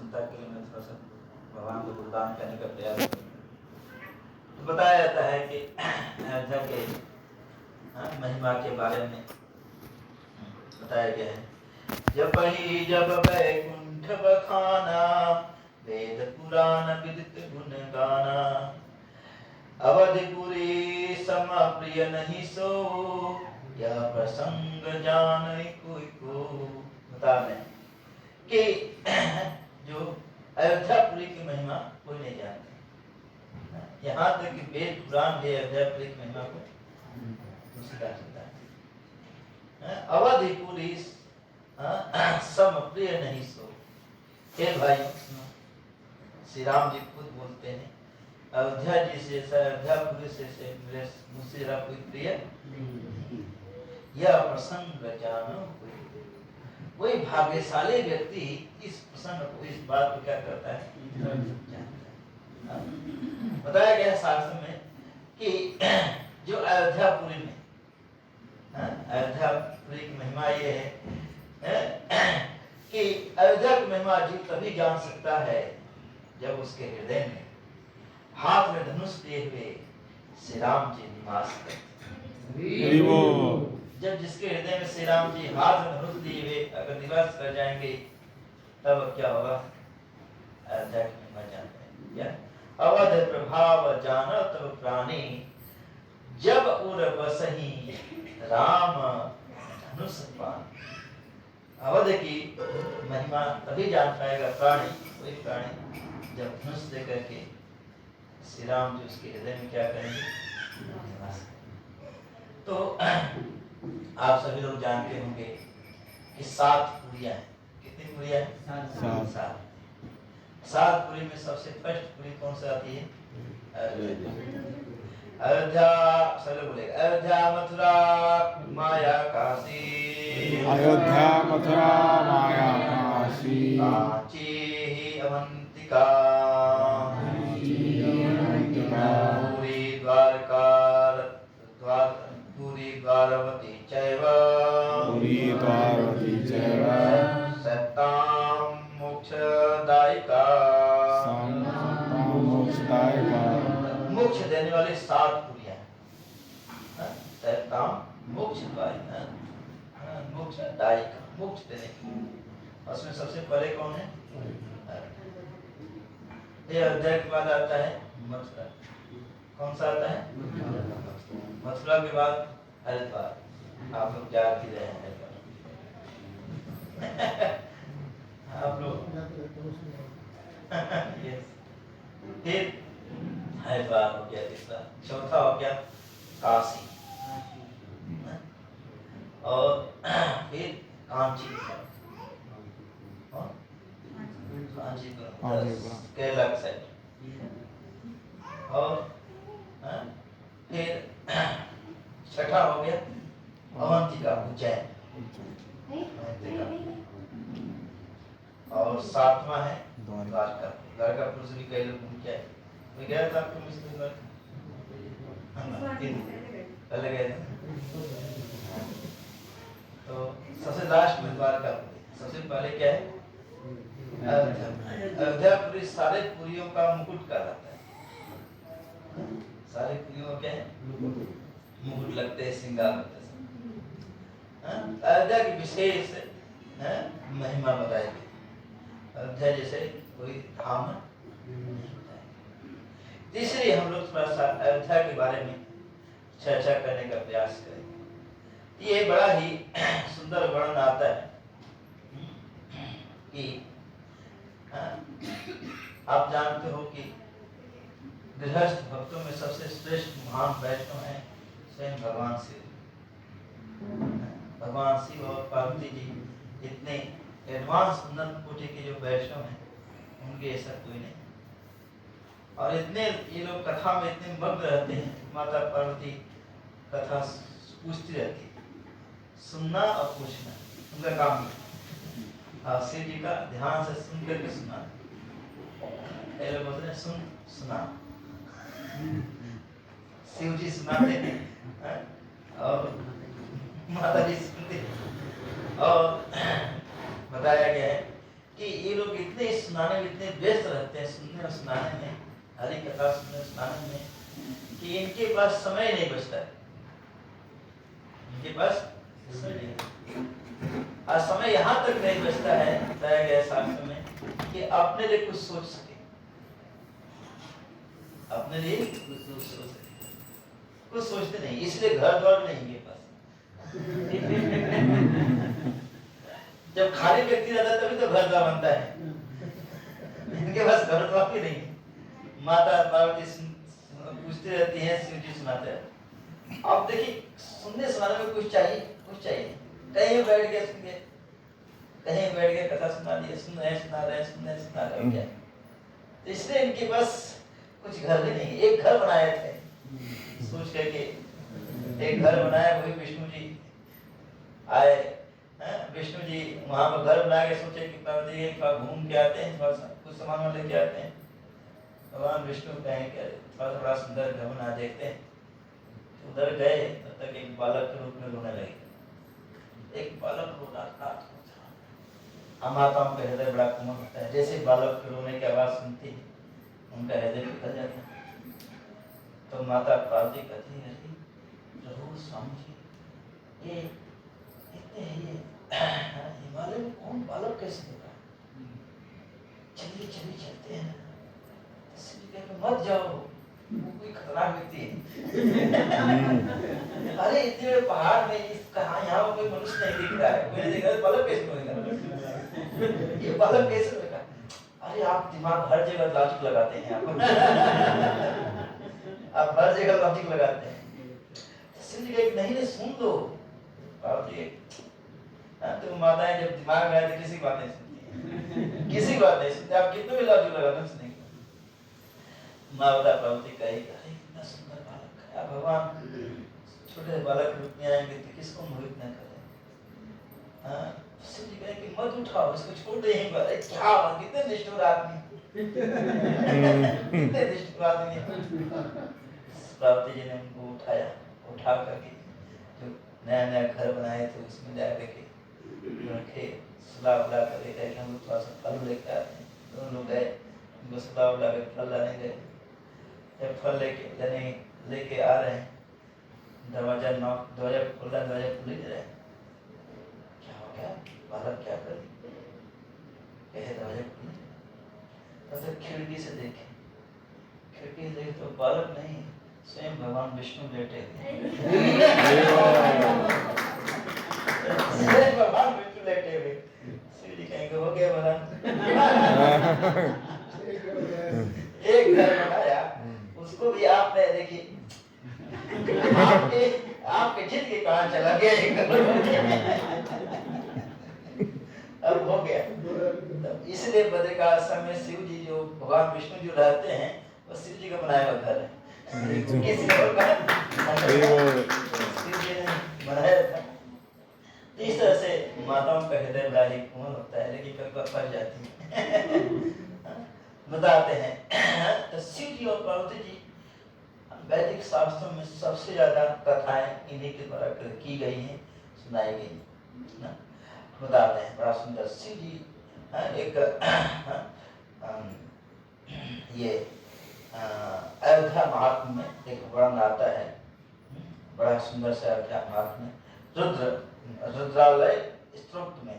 चिंता के लिए मैं थोड़ा सा भगवान को गुणगान करने का प्रयास करूँ। तो बताया जाता है कि अयोध्या के महिमा के बारे में बताया गया है। जब वैकुंठ बखाना, वेद पुराण विदित गुण गाना, अवधिपुरी सम प्रिय नहीं सो, यह प्रसंग जान कोई को। बता दें कि जो अयोध्यापुरी की महिमा कोई नहीं जानता। यहाँ तक कि वेद पुराण भी अयोध्यापुरी की महिमा को स्वीकार करता है। अवधिपुरी सम प्रिय नहीं सो। हे भाइयों, श्री राम जी खुद बोलते हैं, अयोध्या जी से, अयोध्यापुरी से मुझसे कोई प्रिय नहीं। यह प्रसंग जानो कोई भाग्यशाली व्यक्ति इस प्रसंग को, इस बात को क्या करता है, जानता है। बताया गया शास्त्र में कि जो अयोध्यापुरी में, अयोध्यापुरी की महिमा ये है कि अयोध्या की महिमा जीव तभी जान सकता है जब उसके हृदय में हाथ में धनुष लिए हुए श्री राम जी निवास करते। जब जिसके हृदय में श्री राम जी हाथ में धनुष लिए हुए अगर निवास कर जाएंगे, तब क्या होगा, अयोध्या की महिमा जानते हैं क्या। अवध प्रभाव जानो तब प्राणी, जब उर बसही राम धनुष पान। अवध की महिमा तभी जान पाएगा प्राणी, कोई प्राणी, जब धनुष लेकर के श्री राम जी उसके हृदय में क्या करेंगे, निवास करेंगे। तो आप सभी लोग जानते होंगे कि 7 पुरियां हैं। कितनी पुरियां हैं? 7। 7 पुरी में सबसे फर्स्ट पुरी कौन सी आती है? अयोध्या। सब लोग बोलेगा, अयोध्या मथुरा माया काशी, अयोध्या मथुरा माया काशी, कांची ही अवंतिका, पूरी द्वारका, पूरी द्वारवती चैव, पुरी द्वारवती चैव, सत्तां मोक्षदायिका, मोक्षदायिका। मोक्ष देने वाली 7 पुरियां, सत्तां मोक्षदायिका, मोक्षदायिका, मोक्ष देने की। उसमें सबसे पहले कौन है? ये अयोध्या के बाद आता है मथुरा। कौन सा आता है? मथुरा के बाद हरिद्वार। आप लोग जा ही रहे हैं आप लोग फिर हरिद्वार हो गया तीसरा, चौथा हो गया काशी, और फिर कांचीपुरम, केरला की साइड, और फिर छठा हो गया अवंतिका, उज्जैन, और 7वां है द्वारका। द्वारकापुर से भी कई लोग घूम के आए। मैं गया था आपको मिस्त्री द्वारका, पहले गए थे। तो सबसे लास्ट में द्वारकापुर, सबसे पहले क्या है? अयोध्यापुरी सारे पुरियों का मुकुट कहलाता है। सारे पुरियों क्या है? मुकुट लगते हैं, श्रृंगार होते हैं। अयोध्या की विशेष महिमा बताई गई। अयोध्या जैसे कोई धाम नहीं बताया। तीसरी हम लोग थोड़ा सा अयोध्या के बारे में चर्चा करने का प्रयास करेंगे। ये बड़ा ही सुंदर वर्णन आता है कि आप जानते हो कि गृहस्थ भक्तों में सबसे श्रेष्ठ महान वैष्णव हैं स्वयं भगवान शिव। भगवान शिव और पार्वती जी इतने एडवांस उन्नत कोटि के जो वैष्णव हैं, उनके ऐसा कोई नहीं। और इतने ये लोग कथा में इतने मग्न रहते हैं, माता पार्वती कथा पूछती रहती है, सुनना और पूछना उनका काम है। शिव जी का ध्यान से सुन करके सुना। लोग बोलते हैं सुन सुना, शिव जी सुनाते हैं और माता जी सुनते हैं। और बताया गया है कि ये लोग इतने सुनाने में इतने व्यस्त रहते हैं, सुनने और सुनाने में, हरी कथा सुनने सुनाने में, कि इनके पास समय नहीं बचता है। इनके पास समय नहीं, और समय यहाँ तक नहीं बचता है, बताया गया शास्त्र में, कि अपने लिए कुछ सोच सके, अपने लिए कुछ सोच सके, कुछ सोचते नहीं, इसलिए घर द्वार नहीं इनके पास। जब खाली व्यक्ति रहता है तभी तो घर द्वार बनता है, इनके पास घर द्वार भी नहीं। माता पार्वती पूछती रहती है, शिव जी सुनाते हैं। अब देखिए, सुनने सुनाने में कुछ चाहिए, कुछ चाहिए। कहीं बैठ गए सुन गए, कहीं बैठ गए कथा सुना दिए, सुन रहे सुना रहे, सुन रहे सुना रहे, क्या। तो इसलिए इनके पास कुछ घर भी नहीं। एक घर बनाए थे सोच करके, एक घर बनाया, वही विष्णु जी आए। विष्णु जी वहां पर घर बना के सोचे कि पार्वती थोड़ा घूम के आते हैं, थोड़ा सा कुछ सामान लेके आते हैं। भगवान विष्णु कहें कि थोड़ा सा बड़ा सुंदर घर बना देखते हैं। उधर गए, तब तक एक बालक के रूप में रोने लगे। एक बालक रो रहा था। माताओं का हृदय बड़ा कोमल होता है, जैसे बालक के रोने की आवाज सुनती है, उनका हृदय पिघल जाता है। तो माता पार्वती कहती है, प्रभु स्वामी जी, ये हिमालय में कौन बालक कैसे होगा? चलिए चलिए चलते हैं। मत जाओ, वो कोई खतरनाक व्यक्ति है। अरे इतने बड़े पहाड़ में कहाँ, यहाँ कोई मनुष्य नहीं दिख रहा है, कोई नहीं दिख रहा है, बालक कैसे होगा? ये बालक कैसे होगा? अरे आप दिमाग हर जगह लॉजिक लगाते हैं, आप हर जगह लॉजिक लगाते हैं। नहीं सुन लो। तो माताएं जब दिमाग में आती किसी बात नहीं सुनती, किसी बात नहीं सुनती, आप कितने भी लॉजिक लगाते सुनेंगे। माता पार्वती कही, अरे कितना सुंदर बालक है, आप भगवान छोटे बालक रूप में आएंगे तो किसको मोहित न करें। शिव जी कहे कि मत उठाओ, इसको छोड़ दे यहीं पर। क्या कितने निष्ठुर आदमी, कितने निष्ठुर आदमी। पार्वती जी ने उनको उठाया, उठा करके जो नया नया घर बनाए थे उसमें जा करके रखे, सुला उला करके हम लोग थोड़ा सा फल लेके आते हैं। दोनों लोग गए, उनको सुला उला के फल लाने गए। जब फल लेके आ रहे हैं, दरवाजा खुला, दरवाजा खुल ही नहीं रहा। क्या हो गया, बालक क्या कर कहे दरवाजा खुले। तब तक खिड़की से देखे, खिड़की से देखे तो बालक नहीं, स्वयं भगवान विष्णु बैठे थे। स्वयं भगवान विष्णु बैठे हुए। शिव जी कहेंगे हो गया भला। एक घर बनाया, उसको भी आपने देखिए, आपके जिद के कहां चला गया। अब हो गया। तो इसलिए बद्रिकाश्रम में शिव जी जो भगवान विष्णु जो रहते हैं, वो शिव जी का बनाया हुआ घर है। किसी और का शिव जी ने बनाया था। इस तरह से माताओं का हृदय बड़ा ही कोमल होता है, लेकिन कभी फंस जाती है। बताते हैं तो शिव जी और पार्वती जी, वैदिक शास्त्रों में सबसे ज्यादा कथाएं इन्हीं के द्वारा की गई हैं, सुनाई गई हैं। बताते हैं बड़ा सुंदर। शिव जी एक ये अयोध्या महात्म्य में एक वर्णन आता है, बड़ा सुंदर से अयोध्या महात्म्य रुद्रालय स्तोत्र में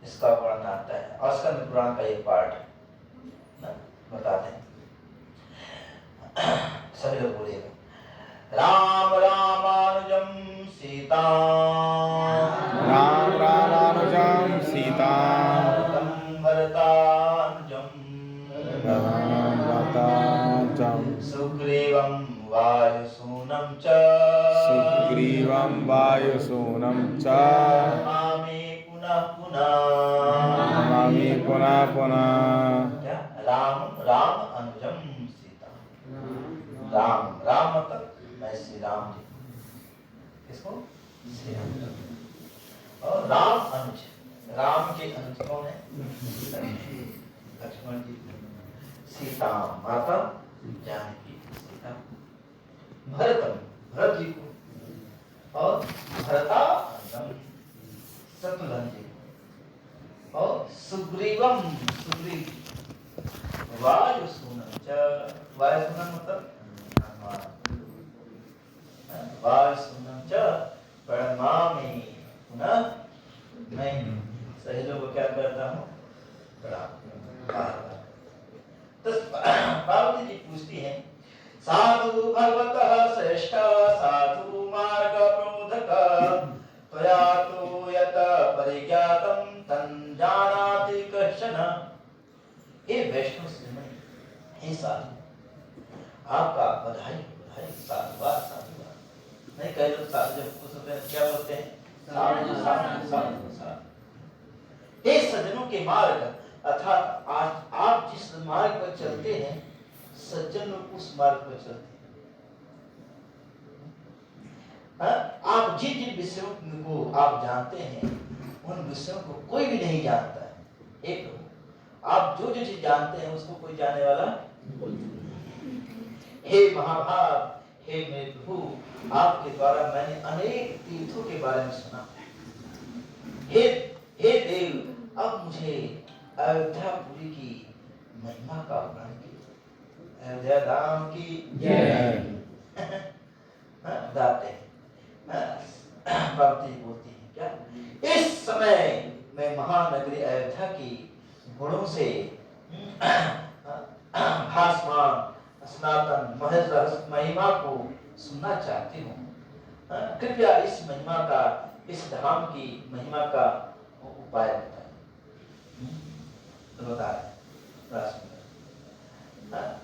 इसका वर्णन आता है, और स्कंद पुराण का ये पाठ है। बताते हैं, सभी लोग बोलिएगा, राम रामानुजम सीता, राम रामानुजम सीता, भरतानुजम सुग्रीवं वायुसूनं च, सुग्रीवं वायुसूनं च, नमामि पुनः पुनः, नमामि पुनः पुनः। क्या राम राम अनुजम सीता। राम राम मतलब मैं श्री राम जी, किसको? श्री राम। और राम अनुज, राम के अनुज कौन है? लक्ष्मण जी। सीता माता जानकी, सीता। भरतम भरत जी को, और भरता शत्रुघ्न जी, और सुग्रीवम, सुग्रीव वायुसूनं च, वायुसूनं मतलब वायुसूनं च प्रणमामि, पुनः मैं सहेलियों को क्या करता हूँ, प्रणाम। तो पार्वती जी पूछती हैं, साधु भगवतः श्रेष्ठ साधु मार्ग प्रोधक त्वया तो यत परिज्ञातं तं जानाति कश्चन। हे वैष्णव श्रीमणि, हे साधु, आपका बधाई बधाई, साधुवाद साधुवाद। नहीं कह लो साधु जब कुछ होते हैं क्या बोलते हैं, साधु साधु साधु साधु। हे सज्जनों के मार्ग, अर्थात आज आप जिस मार्ग पर चलते हैं सज्जन लोग उस मार्ग पर चलते हैं। आप जिन जिन विषयों को आप जानते हैं उन विषयों को कोई भी नहीं जानता है। एक आप जो जो चीज जानते हैं उसको कोई जानने वाला। हे महाभाग, हे मेरे प्रभु, आपके द्वारा मैंने अनेक तीर्थों के बारे में सुना। हे देव, अब मुझे अयोध्यापुरी की महिमा का वर्णन कीजिए। अयोध्या धाम की जय। बताते हैं, पार्वती बोलती है क्या, इस समय मैं महानगरी अयोध्या की गुणों से भासमान सनातन महज रहस्य महिमा को सुनना चाहती हूँ। कृपया इस महिमा का, इस धाम की महिमा का उपाय बताएं। तो बता रहे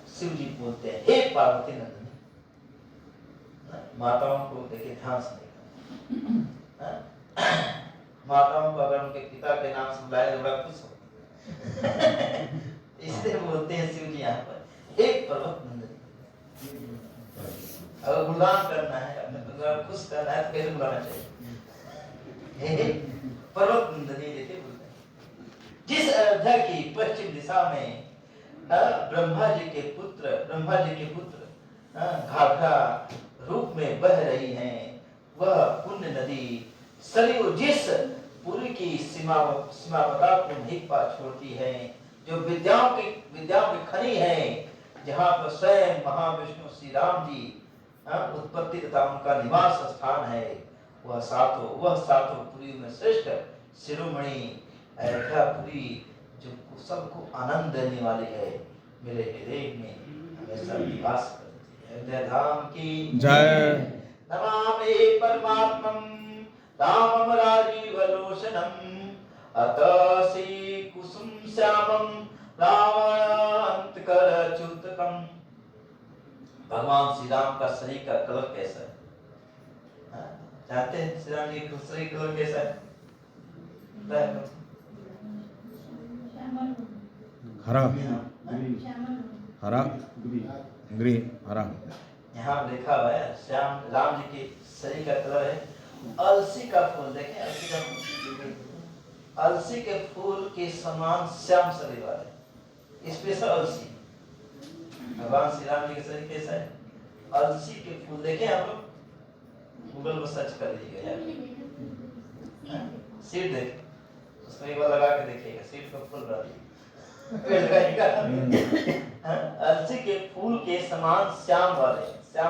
शिव जी बोलते हैं, हे पार्वती नंदिनी, माताओं को देखिए ध्यान से देखा, माताओं को अगर उनके पिता के नाम से बुलाए तो बड़ा खुश होते इसलिए बोलते हैं शिव जी यहाँ पर, हे पर्वत नंदिनी। अगर गुणगान करना है, अपने खुश करना है तो कैसे बुलाना चाहिए, हे पर्वत नंदिनी देखिए बोलते हैं। जिस अयोध्या की पश्चिम दिशा में ब्रह्मा जी के पुत्र घाघरा रूप में बह रही हैं, वह पुण्य नदी सरयू जिस पुरी की सीमापता को नहीं पा छोड़ती है, जो विद्याओं की खनि है, जहाँ पर स्वयं महाविष्णु श्री राम जी उत्पत्ति तथा उनका निवास स्थान है, वह सातों पुरी में श्रेष्ठ शिरोमणि अयोध्यापुरी जो सबको आनंद देने वाली है, मेरे हृदय में हमेशा निवास करती है। अयोध्या धाम की जय। नमामि परमात्मं रामं राजीवलोचनं अतसी कुसुम श्यामं रामान्तकरच्युतकं। भगवान श्री राम का शरीर का कलर कैसा है, जानते हैं श्री राम जी का शरीर कलर कैसा है? हरा हरा ग्रीन हरा। यहाँ लिखा हुआ है श्याम, राम जी के शरीर का कलर है अलसी का फूल। देखें अलसी का फूल, अलसी के फूल के समान श्याम शरीर वाले, स्पेशल अलसी। भगवान श्री राम जी का शरीर कैसा है? अलसी के फूल। देखें आप लोग गूगल पर सर्च कर लीजिएगा, सीड देख, उसको एक बार लगा के देखिएगा, सीड का फूल रही अलसी के फूल के समान श्याम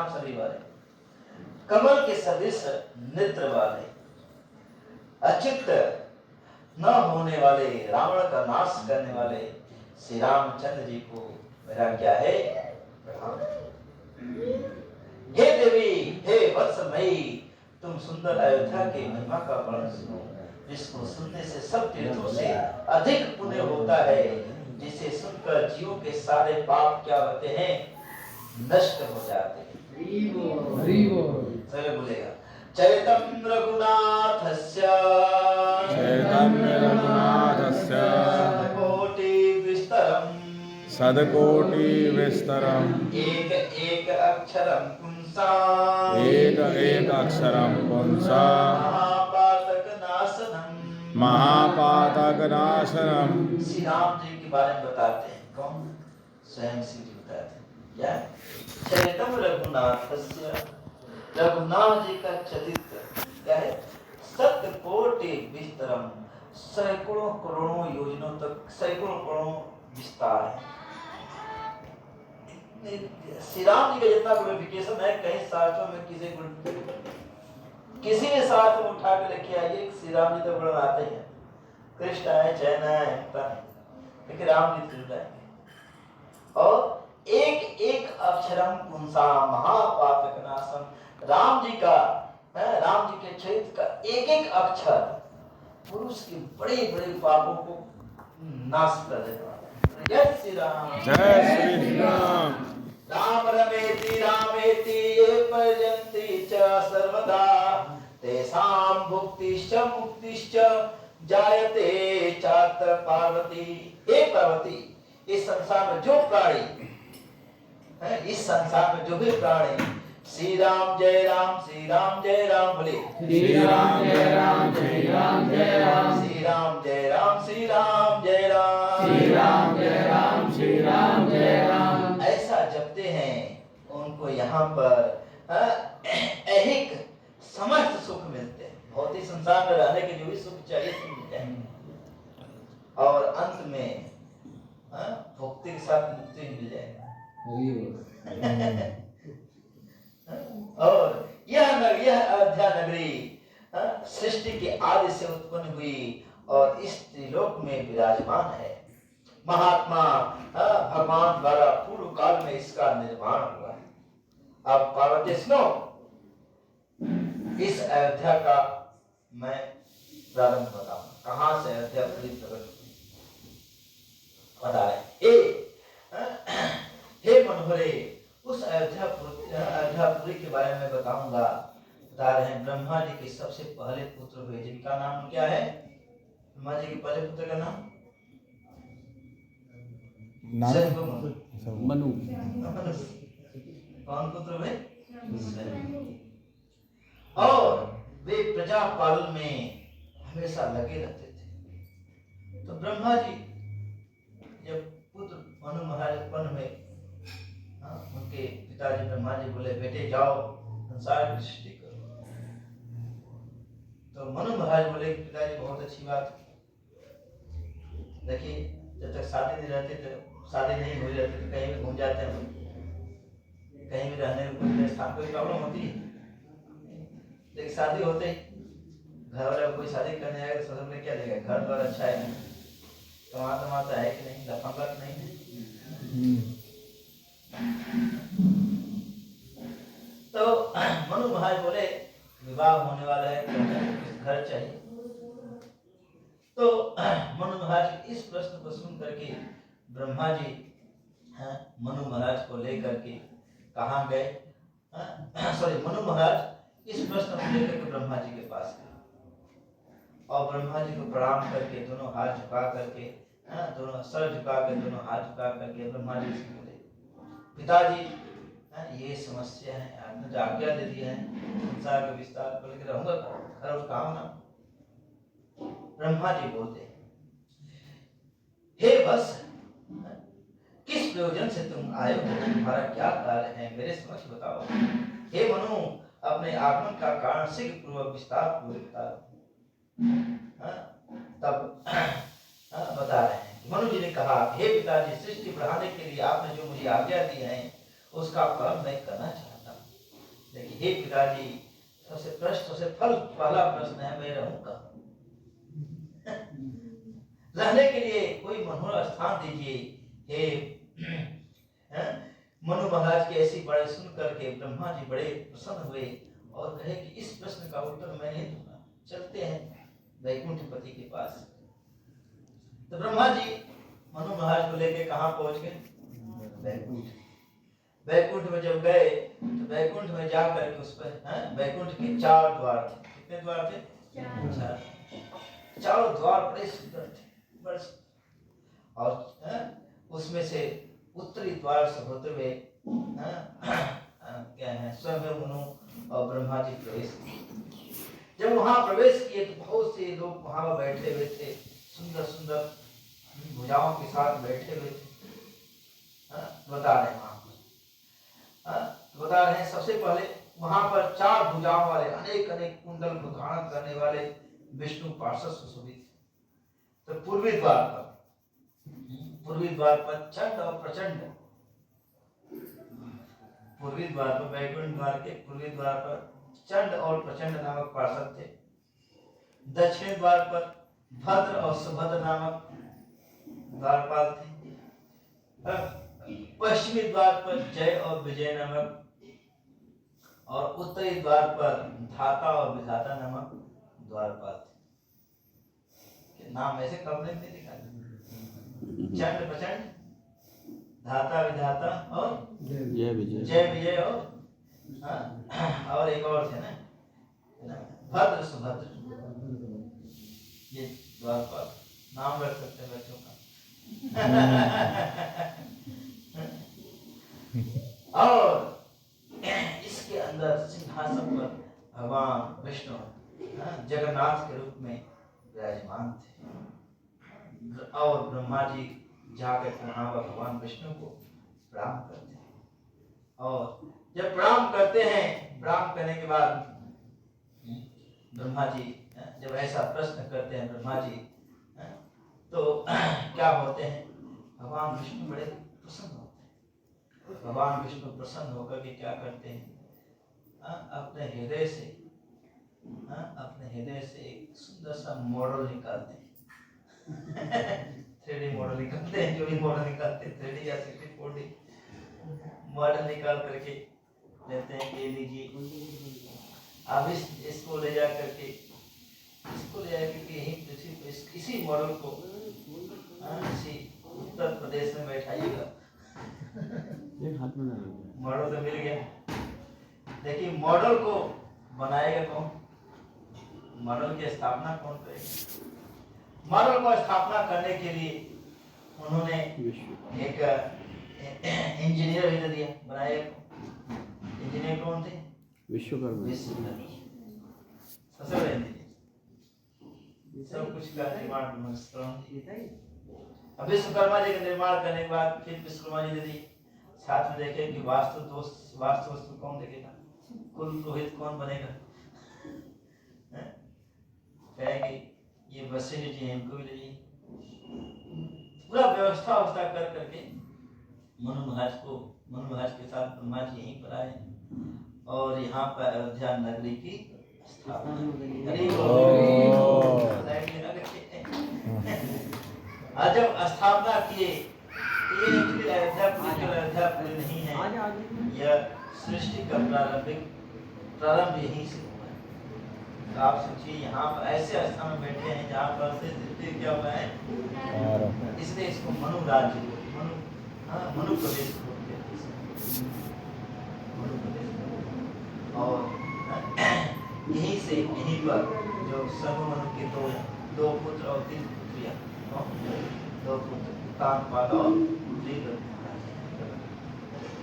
शरीर वाले, कमल के सदृश नेत्र वाले, अच्युत न होने वाले, रावण का नाश करने वाले श्री रामचंद्र जी को मेरा क्या है प्रणाम। हे देवी, हे वत्समयी, तुम सुंदर अयोध्या के महिमा का वर्णन सुनो, जिसको सुनने से सब तीर्थों से अधिक पुण्य होता है, जिसे सुनकर जीवों के सारे पाप क्या होते हैं, नष्ट हो जाते हैं। चलो बोलेगा, चैतम रघुनाथस्य सदकोटि विस्तरम एक एक अक्षरम पुंसा महापातक नाशनम। श्री राम जी के बारे में बताते हैं, कौन? स्वयं श्री जी बताते हैं क्या? चरितम रघुनाथस्य, रघुनाथ जी का चरित्र क्या है? सतकोटि विस्तरम, सैकड़ों करोड़ों योजनों तक, सैकड़ों करोड़ों विस्तार है। श्री राम जी का जितना ग्लोरिफिकेशन है, कहीं शास्त्रों में किसी भी शास्त्र में उठा के लेके आइए, श्री राम जी तो वर्णन आते ही है। कृष्ण है, चैन है, पता नहीं, लेकिन राम जी जरूर आएंगे। और एक एक अक्षरम पुंसा महापातक नाशम, राम जी का, राम जी के चरित्र का एक एक अक्षर पुरुष के बड़े बड़े पापों को नाश कर देने वाला है। जय श्री राम, जय श्री राम। राम रमेति रामेति ये पर्यन्ति च सर्वदा, तेषां भुक्तिश्च मुक्तिश्च जायते चात्र पार्वती। हे पार्वती, इस संसार में जो प्राणी है, इस संसार में जो भी प्राणी, श्री राम जय राम, श्री राम जय राम, बोले श्री राम जय राम, श्री राम जय राम, श्री राम जय राम, श्री राम जय राम, श्री राम जय राम, श्री राम जय राम, ऐसा जपते हैं उनको यहाँ पर ऐहिक समस्त सुख मिलते हैं। भौतिक संसार में रहने के जो भी सुख चाहिए सब मिल जाएंगे, और अंत में भक्ति के साथ मुक्ति मिल जाएगा। और यह अयोध्या नगरी सृष्टि के आदि से उत्पन्न हुई और इस त्रिलोक में विराजमान है। महात्मा भगवान द्वारा पूर्व काल में इसका निर्माण हुआ है। अब पार्वती सुनो, इस अयोध्या का मैं प्रारंभ बताऊं, कहां से अयोध्या पूरी प्रकट हुई बता रहे। हे मनोहरे, उस अयोध्यापुरी के बारे में बताऊंगा। बता रहे हैं, ब्रह्मा जी के सबसे पहले पुत्र हुए, जिनका नाम क्या है? ब्रह्मा जी के पहले पुत्र का नाम मनु। कौन पुत्र हुए? और वे प्रजा पालन में हमेशा लगे रहते थे। तो ब्रह्मा जी जब पुत्र मनु महाराज उत्पन्न हुए, उनके पिताजी ब्रह्मा जी बोले, बेटे जाओ संसार की सृष्टि करो। तो मनु महाराज बोले, पिताजी बहुत अच्छी बात, देखिए जब तक शादी नहीं रहती, तो शादी नहीं हुई रहती तो कहीं भी घूम जाते हैं, कहीं भी रहने में स्थान कोई प्रॉब्लम होती है। लेकिन शादी होते ही घर वाले कोई शादी करने आएगा तो सबसे क्या देगा? घर द्वार अच्छा है, कमाता है कि नहीं, लफंगा तो नहीं है। तो मनु महाराज बोले, विवाह होने वाला है, घर चाहिए। तो मनु महाराज इस प्रश्न को सुन करके ब्रह्मा जी मनु महाराज को लेकर के कहाँ गए? मनु महाराज इस प्रश्न को लेकर के ब्रह्मा जी के पास गए और ब्रह्मा जी को प्रणाम करके, दोनों हाथ झुका करके, दोनों सर झुका कर, दोनों हाथ झुका करके ब्रह्मा जी से बोले, पिताजी ये समस्या है, आपने जो आज्ञा दे दी है संसार का विस्तार को लेकर, रहूंगा घर और काम ना। ब्रह्मा जी बोलते, हे वत्स, किस प्रयोजन से तुम आए हो? तुम्हारा क्या कार्य है, मेरे समक्ष बताओ। हे मनु, अपने आगमन का कारण शीघ्र पूर्वक विस्तार पूर्वक बताओ। तब बता रहे हैं, मनु जी ने कहा, हे पिताजी, सृष्टि बढ़ाने के लिए आपने जो मुझे आज्ञा दी है उसका पालन मैं करना चाहता हूँ। देखिए हे पिताजी, सबसे पहला प्रश्न है, मैं रहूंगा रहने के लिए कोई मनोहर स्थान दीजिए। हे मनु महाराज की ऐसी बात सुन करके ब्रह्मा जी बड़े प्रसन्न हुए और कहे कि इस प्रश्न का उत्तर मैं नहीं दूंगा, चलते हैं वैकुंठपति के पास। तो ब्रह्मा जी मनु महाराज को लेके कहाँ पहुंच गए? वैकुंठ। वैकुंठ में जब गए तो वैकुंठ में जाकर के उस पर वैकुंठ के 4 द्वार थे। कितने द्वार थे? 4। चारों द्वार बड़े सुंदर थे, और उसमें से उत्तरी द्वार से होते हुए क्या है, स्वयं मनु और ब्रह्मा जी प्रवेश किए। जब वहां प्रवेश किए तो बहुत से लोग वहां बैठे हुए थे, सुंदर सुंदर भुजाओं के साथ बैठे हुए थे। बता रहे हैं बता रहे हैं, सबसे पहले वहां पर 4 भुजाओं वाले अनेक अनेक कुंडल को धारण करने वाले विष्णु पार्षद सुशोभित, तो पूर्वी द्वार पर चंड और प्रचंड, पूर्वी द्वार पर, वैकुंठ द्वार के पूर्वी द्वार पर चंड और प्रचंड नामक पार्षद थे। दक्षिणी द्वार पर भद्र और सुभद्र नामक द्वारपाल थे। पश्चिमी द्वार पर जय और विजय नामक, और उत्तरी द्वार पर धाता और विधाता नामक द्वारपाल थे। नाम ऐसे कमरे में लिखा है, चंड प्रचंड, धाता विधाता और जय विजय और एक और थे ना, भद्र सुभद्र, ये द्वारपाल। नाम रख सकते हैं बच्चों का। और इसके अंदर सिंहासन पर भगवान विष्णु जगन्नाथ के रूप में विराजमान थे। और ब्रह्मा जी जाकर वहां पर भगवान विष्णु को प्रणाम करते हैं। और जब प्रणाम करते हैं, प्रणाम करने के बाद ब्रह्मा जी जब ऐसा प्रश्न करते हैं ब्रह्मा जी, तो क्या होते हैं, भगवान विष्णु बड़े प्रसन्न होते हैं। भगवान विष्णु प्रसन्न होकर के क्या करते हैं, अपने हृदय से एक सुंदर सा मॉडल निकालते हैं। 3D मॉडल निकालते हैं, जो भी मॉडल निकालते हैं 3D या 3D 4D मॉडल निकाल करके लेते हैं कि लीजिए अब इसको ले जा करके यहीं पृथ्वी पे इसी मॉडल को इसी उत्तर प्रदेश में बैठाइएगा। मॉडल तो मिल गया, लेकिन मॉडल को बनाएगा कौन, मॉडल की स्थापना कौन करेगा? मॉडल को स्थापना करने के लिए उन्होंने एक इंजीनियर भी दिया, बनाएगा कौन? इंजीनियर कौन थे? विश्वकर्मा। सबसे बड़े इंजीनियर, सब कुछ का निर्माण अब विश्वकर्मा जी का निर्माण करने के बाद फिर विश्वकर्मा जी ने साथ में देखे कि वास्तु कौन देखेगा, कुल पुरोहित कौन बनेगा? कहेंगे ये वशिष्ठ जी हैं, इनको भी ले जाइए। पूरा व्यवस्था कर करके मनु महाराज के साथ ब्रह्मा जी यहीं पर आए और यहाँ पर अयोध्या नगरी की स्थापना। जब स्थापना किए, ये अयोध्यापुरी नहीं है, यह सृष्टि का प्रारंभ यहीं से हुआ है। तो आप सोचिए यहाँ पर ऐसे स्थान में बैठे हैं जहाँ पर से सृष्टि क्या हुआ है, इसलिए इसको मनु राज्य, मनु प्रदेश बोलते हैं। और यहीं पर जो सर्वमनु के दो पुत्र और 3 पुत्रियां, 2 पुत्र कांतपाल और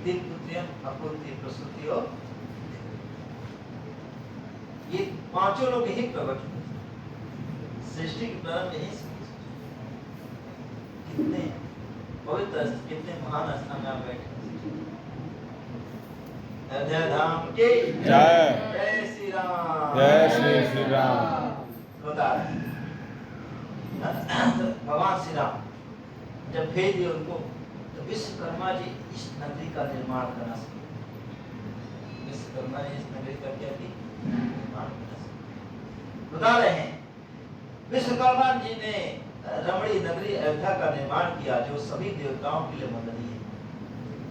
3 पुत्रियां अकुंती, प्रसूति और ये 5 लोग यही प्रकट हुए। सृष्टि के प्रारंभ यहीं से। कितने पवित्र, कितने महान स्थान में बैठे। अयोध्या धाम की जय, जय श्री राम, जय श्री राम। भगवान श्री राम जब भेज दिए उनको, तो विश्वकर्मा जी इस नगरी का निर्माण करना सीखे। विश्वकर्मा जी इस नगरी का क्या की निर्माण करना सीखे। बता रहे हैं विश्वकर्मा जी ने रमणी नगरी अयोध्या का निर्माण किया, जो सभी देवताओं के लिए वंदनीय है।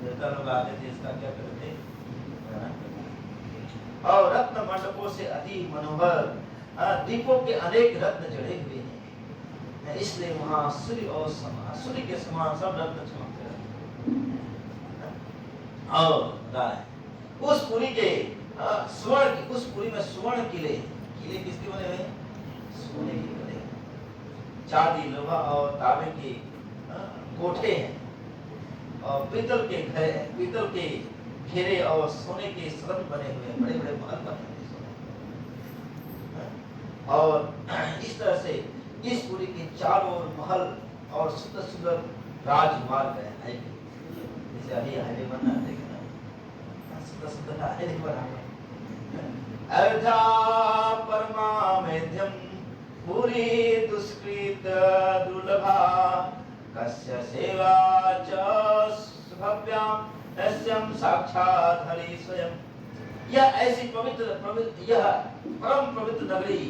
देवता लोग आते थे, इसका क्या करते और रत्न मंडपों से अति मनोहर दीपों के अनेक रत्न जड़े हुए हैं, इसलिए वहां सूर्य के समान सब रत्न चमकते रहते। और उस पुरी के उस पुरी में स्वर्ण किले किसके बने हुए हैं? सोने के बने, चांदी, लोहा और तांबे के कोठे हैं और पीतल के घेरे और सोने के सरन बने हुए, बड़े बड़े महल बने हुए। और इस तरह से इस पुरी के चारों ओर महल और सुंदर सुंदर राजमार्ग है। जैसे अभी हाईवे बना है, सुंदर सुंदर हाईवे बना है। अयोध्या परमामेध्यम पुरी दुष्कृत दुर्लभा कस्य सेवा च भव्याम तस्यं साक्षात् हरि स्वयं। यह ऐसी पवित्र यह परम पवित्र नगरी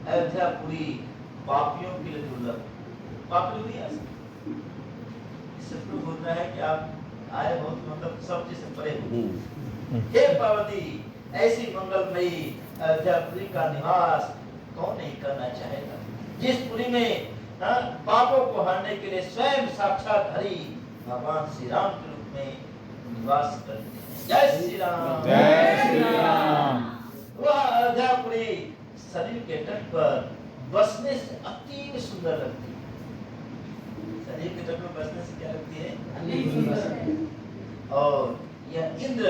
अयोध्यापुरी पापियों के लिए दुर्लभ। पापी नहीं आ सकते। इससे प्रूव होता है कि आप आए बहुत मतलब सब चीज से परे हो। हे पार्वती, ऐसी मंगलमयी अयोध्यापुरी का निवास कौन नहीं करना चाहेगा, जिस पुरी में पापों को हरने के लिए स्वयं साक्षात हरि भगवान श्री राम के रूप में निवास करते हैं। जय श्री राम। जय श्री राम। वह अयोध्यापुरी सरयू के तट पर बसने से अति सुंदर लगती है। सरयू के तट पर बसने से क्या लगती है? और यह इंद्र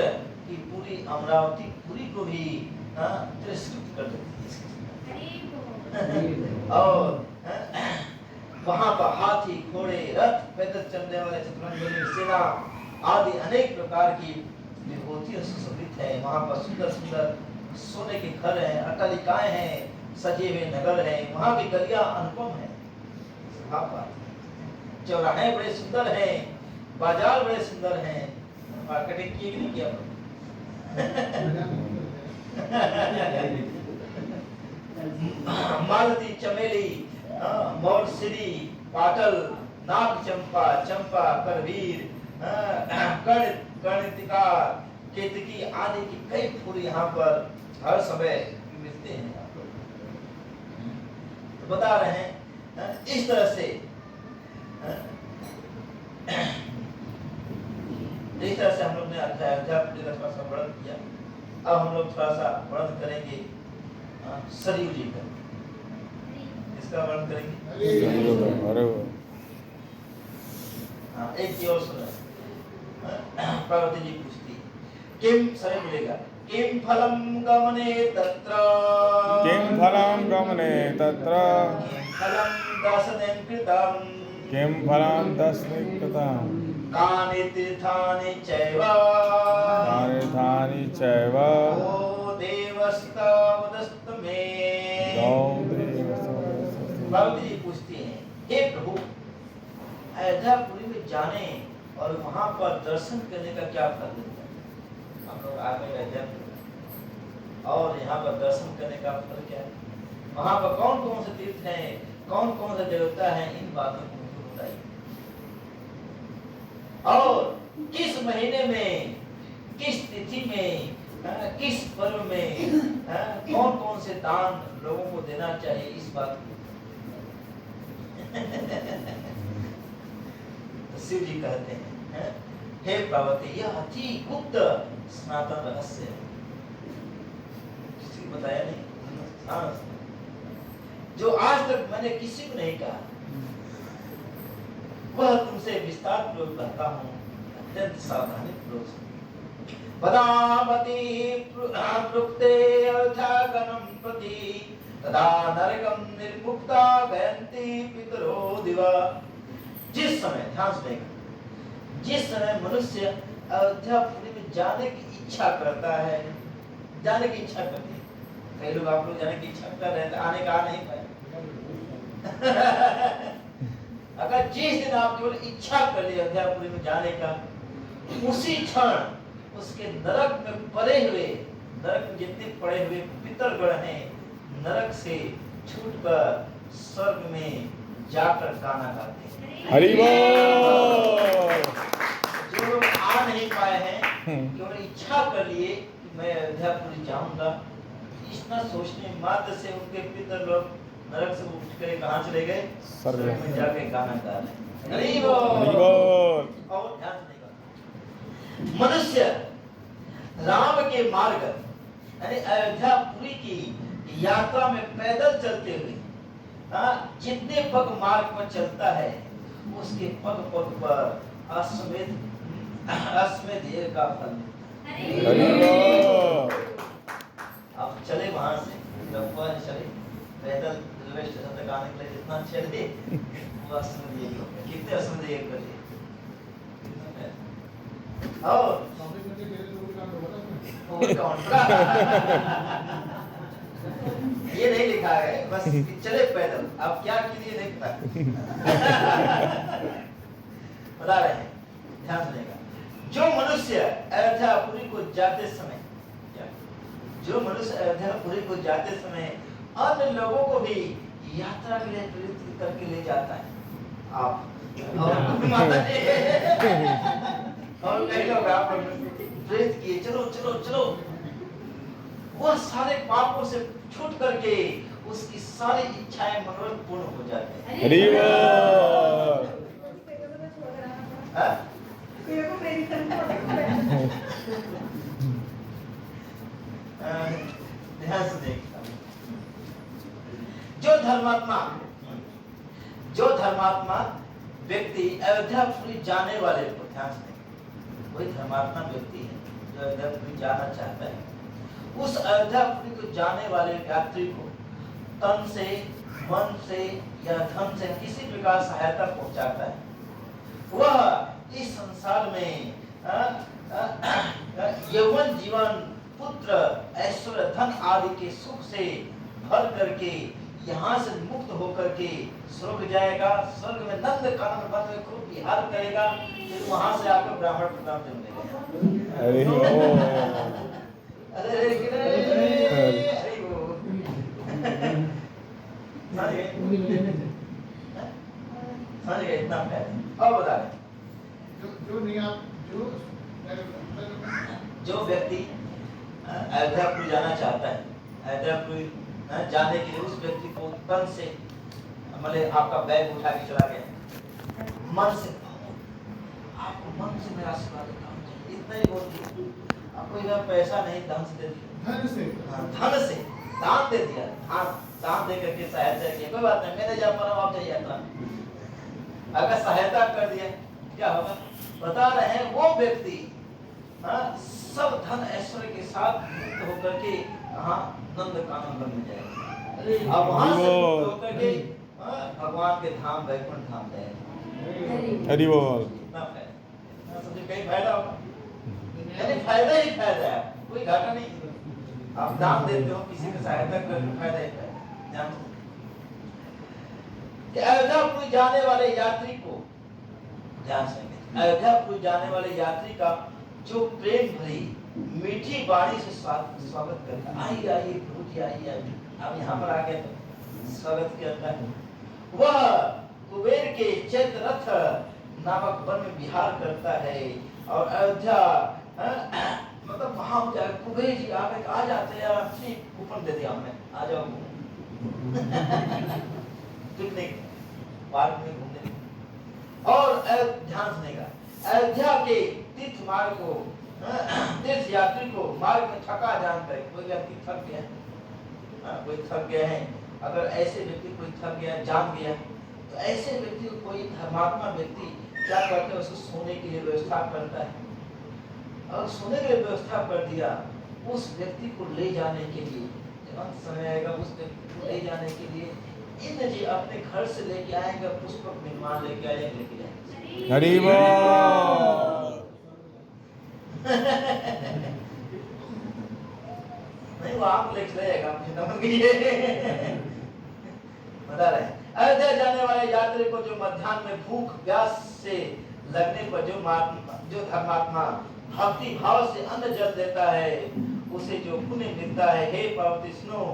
की पूरी अमरावती पुरी को भी तिरस्कृत कर देती है। और वहां पर हाथी, घोड़े, रथ, पैदल चलने वाले चतुरंग सेना आदि अनेक प्रकार की विभूतियों से सुशोभित है। वहां पर सुंदर सुंदर सोने के घर हैं, अट्टालिकाएं हैं, सजे हुए नगर हैं। वहां की गलियां अनुपम है। चौराहे बड़े सुंदर हैं, बाजार बड़े सुंदर हैं। मार्केटिंग की नहीं किया मालती, चमेली, मोरसिरी, पाटल, नाग चंपा, चंपा, करवीर, कर्णिका, केतकी आदि की कई फूल यहाँ पर हर समय मिलते हैं। तो बता रहे हैं इस तरह से हम लोग ने अध्यात्म का थोड़ा सा वर्णन किया। अब हम लोग थोड़ा सा वर्णन करेंगे सरयू जी का। इसका वर्णन करेंगे। एक की और सुना। पार्वती जी पूछती किम, सरयू बोलेगा किम फलम गमने तत्र, किम फलम गमने तत्र, किम फलम दर्शनं कृतं, किम फलम दर्शनं कृतं, कानि तीर्थानि चैव, कानि तीर्थानि चैव, ओ देवस्तवदस्त मे। पार्वती जी पूछती हैं हे प्रभु, अयोध्यापुरी में जाने और वहां पर दर्शन करने का क्या फल है? हम लोग आ गए अयोध्यापुरी और यहाँ पर दर्शन करने का फल क्या है? वहां पर कौन कौन से तीर्थ हैं, कौन कौन से देवता हैं, इन बातों को मुझे बताइए। और किस महीने में, किस तिथि में, किस पर्व में कौन कौन से दान लोगों को देना चाहिए, इस बात को। तो शिव जी कहते हैं हे पार्वती, यह अति गुप्त सनातन रहस्य है, किसी को बताया नहीं, जो आज तक मैंने किसी को नहीं कहा, वह तुमसे विस्तार पूर्वक कहता हूँ, अत्यंत सावधानी पूर्वक। पदामति प्रुक्ते अर्थगणं प्रति तदा नरकं निर्मुक्ता गयन्ति पितरो दिवा। जिस समय, ध्यान सुनेगा, जिस समय मनुष्य अयोध्यापुरी में जाने की इच्छा करता है, जाने की इच्छा करती है, कई लोग आप लोग जाने की इच्छा कर रहे हैं, आने का आ नहीं पाए। अगर जिस दिन आप केवल इच्छा कर ली अयोध्यापुरी में जाने का, उसी क्षण उसके नरक में पड़े हुए, नरक में जितने पड़े हुए पितरगण हैं, नरक से छूटकर स्वर्ग में जाकर गाना गाते हैं। हरि बोल। जो लोग आ नहीं पाए हैं, केवल इच्छा कर लिए कि मैं अयोध्यापुरी जाऊंगा, इतना सोचने मात्र से उनके पितर लोग नरक से उठ कर कहाँ चले गए? स्वर्ग में जाके गाना गा रहे। हरि बोल। और ध्यान देगा, मनुष्य राम के मार्ग यानी अयोध्यापुरी की यात्रा में पैदल चलते हुए जितने पग मार्ग पर चलता है, उसके पग पग पर अश्वमेध यज्ञ का फल। अब चले वहां से, चले पैदल रेलवे स्टेशन तक आने के लिए जितना चले, वो अश्वमेध यज्ञ हो गया। कितने अश्वमेध यज्ञ कर लिए? और ये नहीं लिखा है, बस चले पैदल। आप क्या कीजिए नहीं पता। बता रहे हैं, ध्यान सुनिएगा। जो मनुष्य अयोध्यापुरी को जाते समय, जो मनुष्य अयोध्यापुरी को जाते समय अन्य लोगों को भी यात्रा के लिए प्रेरित करके ले जाता है। आप और कई लोग आप प्रेरित किए, चलो चलो चलो, वह सारे पापों से छूट करके उसकी सारी इच्छाएं मनोरथ पूर्ण हो जाते हैं। हरि बोल। हाँ? ध्यान से देखता हूं। जो धर्मात्मा व्यक्ति अयोध्यापुरी जाने वाले को, ध्यान से वही धर्मात्मा व्यक्ति है जो अयोध्यापुरी जाना चाहता है। उस अयोध्यापुरी को जाने वाले यात्री को तन से, मन से या धन से किसी प्रकार सहायता पहुंचाता है। वह इस संसार में यौवन जीवन, पुत्र, ऐश्वर्य, धन आदि के सुख से भर करके यहाँ से मुक्त होकर के स्वर्ग जाएगा। स्वर्ग में नंद कानन वन में खूब विहार करेगा, फिर वहां से आकर ब्राह्मण प्रणाम जन्मेगा। हरि बोल। इतना और बता रहे जो व्यक्ति अयोध्यापुरी जाना चाहता है, अयोध्यापुरी जाने के लिए उस व्यक्ति को तन से, मतलब आपका बैग उठा के चला गया, मन से, आपको मन से मेरा आशीर्वाद देता हूं, इतना ही बोल दिया। आपको इधर पैसा नहीं, धन से दे दिया, धन से दान दे दिया, दान दे करके सहायता किया, कोई बात नहीं, मैं नहीं जा पा रहा हूं, आप जाइए अपना। अगर सहायता कर दिया क्या होगा? बता रहे हैं वो व्यक्ति सब धन ऐश्वर्य के साथ मुक्त होकर के नंद कानन वन में जाएगा। अब वहां से मुक्त होकर के भगवान के धाम, वैकुंठ धाम जाएगा। हरि बोल। इतना फायदा, समझे कहीं फायदा होगा? यानी फायदा ही फायदा है, कोई घाटा नहीं। आप दान देते हो, किसी की सहायता करके फायदा ही फायदा। अयोध्यापुरी जाने वाले यात्री को ध्यान से, अयोध्यापुरी जाने वाले यात्री का जो प्रेम भरी मीठी वाणी से स्वागत करता है, आइए आइए प्रभु जी आइए, अब यहाँ पर आ गए तो स्वागत करता है। वह कुबेर के चैत्र रथ नामक वन में विहार करता है और अयोध्या मतलब वहां कुबेर जी आ जाते हैं, अच्छी कूपन दे दिया हमने, आ जाओ पिकनिक पार्क में घूमने। और ध्यान सुनेगा, अयोध्या के तीर्थ मार्ग को, तीर्थ यात्री को मार्ग में थका जानकर, कोई व्यक्ति थक गया, कोई थक गया है, अगर ऐसे व्यक्ति कोई थक गया, जान गया, तो ऐसे व्यक्ति को कोई धर्मात्मा व्यक्ति क्या करते हैं, उसको सोने के लिए व्यवस्था करता है। और सोने के लिए व्यवस्था कर दिया, उस व्यक्ति को ले जाने के लिए, जब अंत समय आएगा उस व्यक्ति को ले जाने के लिए इंद्र जी अपने घर से लेके आएंगे, पुष्पक निर्माण लेके आएंगे, लेके जाएंगे। हरि बोल। नहीं वो आप लेके जाएगा, चिंता मत कीजिए। बता रहे हैं, अयोध्या जाने वाले यात्री को जो मध्याह्न में भूख प्यास से लगने पर जो धर्मात्मा भक्ति भाव से अन्न जल देता है, उसे जो पुण्य मिलता है, हे पार्वती सुनो,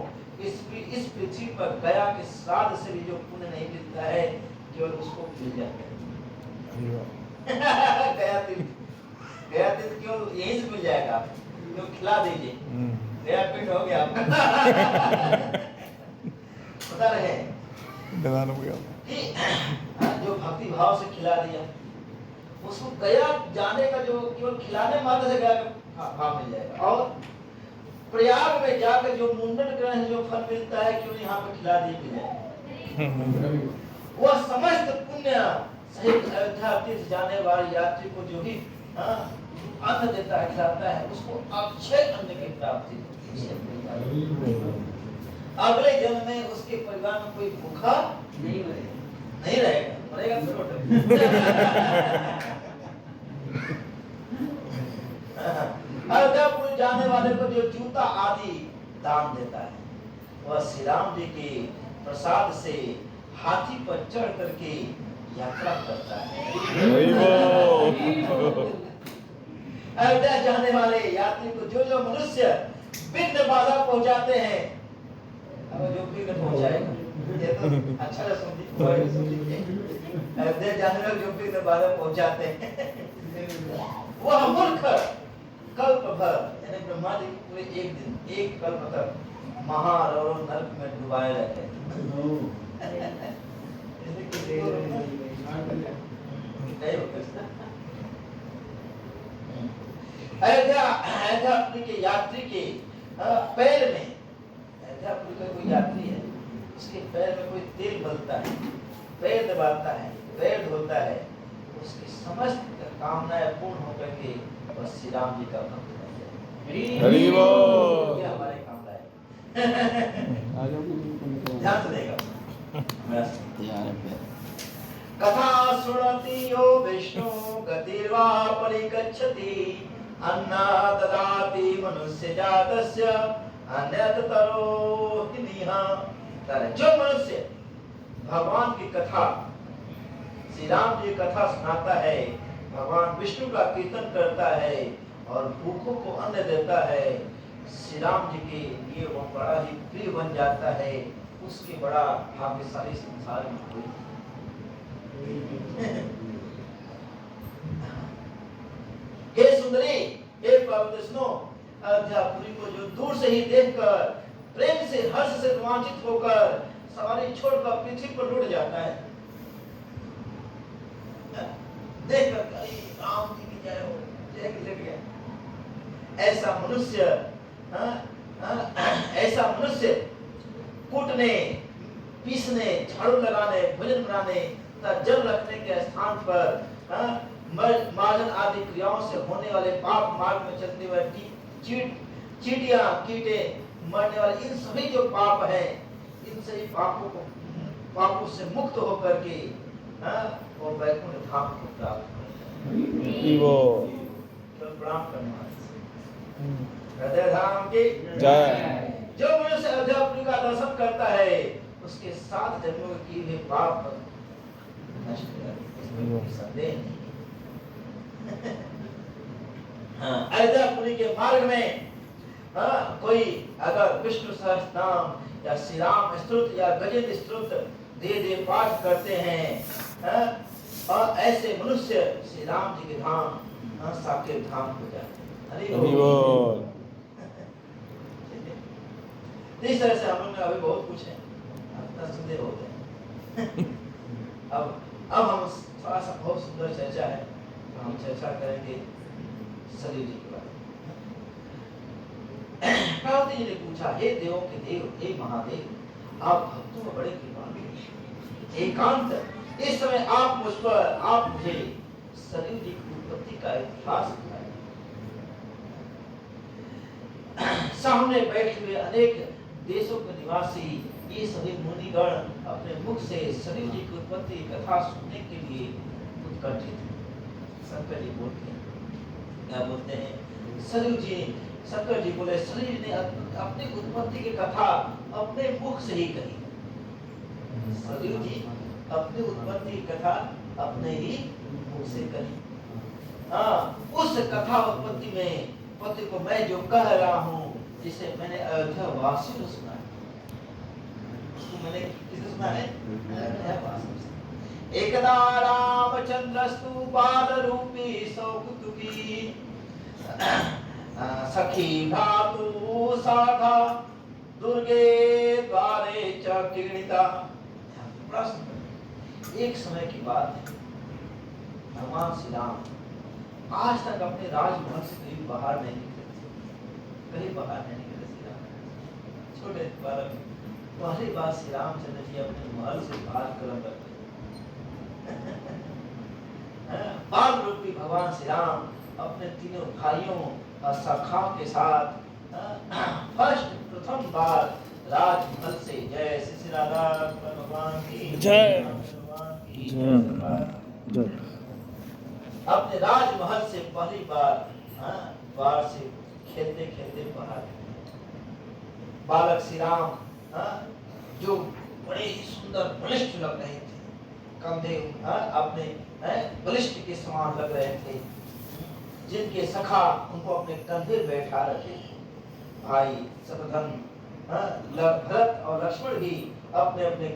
इस पृथ्वी पर गया के श्राद्ध से भी जो पुण्य नहीं मिलता है, केवल उसको मिल जाता है। गया तीर्थ केवल यहीं से मिल जाएगा, तो खिला दीजिए, गया पेट हो गया आपका। बता रहे हैं कि जो भक्ति भाव से खिला दिया, उसको गया जाने का जो केवल खिलाने मात्र से गया का भाव मिल जाएगा। और प्रयाग में जाकर जो मुंडन करने से जो फल मिलता है, क्यों यहाँ पे खिला दिए मिल जाएगा। वह समस्त पुण्य सहित अयोध्या तीर्थ जाने वाले यात्री को जो भी अन्न देता है, खिलाता है, उसको अक्षय अन्न की प्राप्ति होती है। अगले जन्म में उसके परिवार में कोई भूखा नहीं रहेगा, मरेगा अयोध्यापुर जाने वाले को जो जूता आदि दान देता है, वह श्री राम जी के प्रसाद से हाथी पर चढ़ करके यात्रा करता है। हरि बोल। अयोध्या जाने वाले यात्री को जो मनुष्य विघ्न बाधा पहुंचाते हैं, अब जो विघ्न पहुंचाएगा ये तो अच्छा ना समझिए। अयोध्या जाने वाले जो विघ्न बाधा पहुंचाते हैं वह मूर्ख कल्प भर, यानी ब्रह्मा जी पूरे एक दिन एक कल्प तक महार और नरक में डुबाए रहते हैं। अयोध्यापुरी के यात्री के पैर में, अयोध्यापुरी का कोई यात्री है, उसके पैर में कोई तेल मलता है, पैर दबाता है, पैर धोता है, उसकी समस्त कामनाएं पूर्ण होकर के वह श्री राम जी का भक्त बन जाए। हरि बोल। ये हमारे कामना है। ध्यान से देगा। कथा सुनति यो विष्णु गतिर्वा परिगच्छति अन्ना ददाति मनुष्य जातस्य अन्यतरो हिनिहा। जो मनुष्य भगवान की कथा, श्री राम जी कथा सुनाता है, भगवान विष्णु का कीर्तन करता है और भूखों को अन्न देता है, श्री राम जी के लिए वो बड़ा ही प्रिय बन जाता है, उसके बड़ा भाग्यशाली संसार में कोई। हे सुंदरी, हे पार्वती सुनो, अयोध्यापुरी को जो दूर से ही देखकर प्रेम से हर्ष से रोमांचित होकर सवारी छोड़कर पृथ्वी पर लुढ़ जाता है, देखकर राम जी की जय हो, जय की लग गया। ऐसा मनुष्य कूटने, पीसने, झाड़ू लगाने, भोजन बनाने तथा जल रखने के स्थान पर मार्जन आदि क्रियाओं से होने वाले पाप, मार्ग में चलते हुए चींटियां, कीटे, मरने वाले इन सभी जो पाप है, इन सभी पापों से मुक्त होकर के वो वैकुंठ धाम को प्राप्त प्रणाम करना। हृदय धाम की जय। जो मनुष्य अयोध्यापुरी का दर्शन करता है उसके 7 जन्मों की भी पाप नष्ट हो जाते हैं, इसमें कोई संदेह नहीं। अयोध्यापुरी के मार्ग में कोई अगर विष्णु सहस्त्रनाम या श्री राम स्तुति या गजेंद्र स्तुति दे पाठ करते हैं और ऐसे मनुष्य श्री राम जी के धाम साकेत धाम हो जाते हैं। हरि बोल। इस तरह से हम लोग ने अभी बहुत कुछ है, संदेह हो गए। अब हम थोड़ा सा बहुत सुंदर चर्चा है, तो हम चर्चा करेंगे सरयू जी के बारे में। पार्वती जी ने पूछा, हे देवों के देव, हे महादेव, आप भक्तों में बड़े कृपालु, एकांत इस समय आप मुझ पर, आप मुझे सरयू जी की उत्पत्ति का इतिहास बताएं। सामने बैठे हुए अनेक देशों के निवासी ये सभी मुनिगण अपने मुख से सरयू जी की उत्पत्ति कथा सुनने के लिए उत्कंठित हैं। शंकर जी बोलते हैं, क्या बोलते हैं? सरयू जी, शंकर जी बोले, सरयू जी ने अपनी उत्पत्ति की कथा अपने मुख से ही कही। सरयू जी अपनी उत्पत्ति की कथा अपने ही मुख से कही। उस कथा उत्पत्ति में पति को मैं जो कह रहा हूँ, जिसे मैंने अयोध्या वासी को सुना है, उसको मैंने किसे सुना है? अयोध्या वासी। एकदा रामचंद्रस्तु बाल रूपी सौकुतुकी सखी भ्रातु साधा दुर्गे द्वारे च क्रीडिता। एक समय की बात है, भगवान श्री राम आज तक अपने राजमहल से कहीं बाहर नहीं निकले, कहीं बाहर नहीं निकले। श्री राम छोटे बालक, पहली बार श्री रामचंद्र जी अपने महल से बाहर कदम रखते। बाल रूपी भगवान श्री राम अपने तीनों भाइयों और सखाओं के साथ प्रथम बार राजमहल से, जय श्री राधा भगवान की जय। अपने राजमहल से पहली बार बाहर से खेलते खेलते बाहर बालक श्री राम जो बड़े ही सुंदर बलिष्ठ लग रहे थे, कंधे अपने बलिष्ठ के समान लग रहे थे, जिनके सखा उनको अपने कंधे बैठा रखे थे। भाई शत्रुघ्न, भरत और लक्ष्मण भी अपने अपने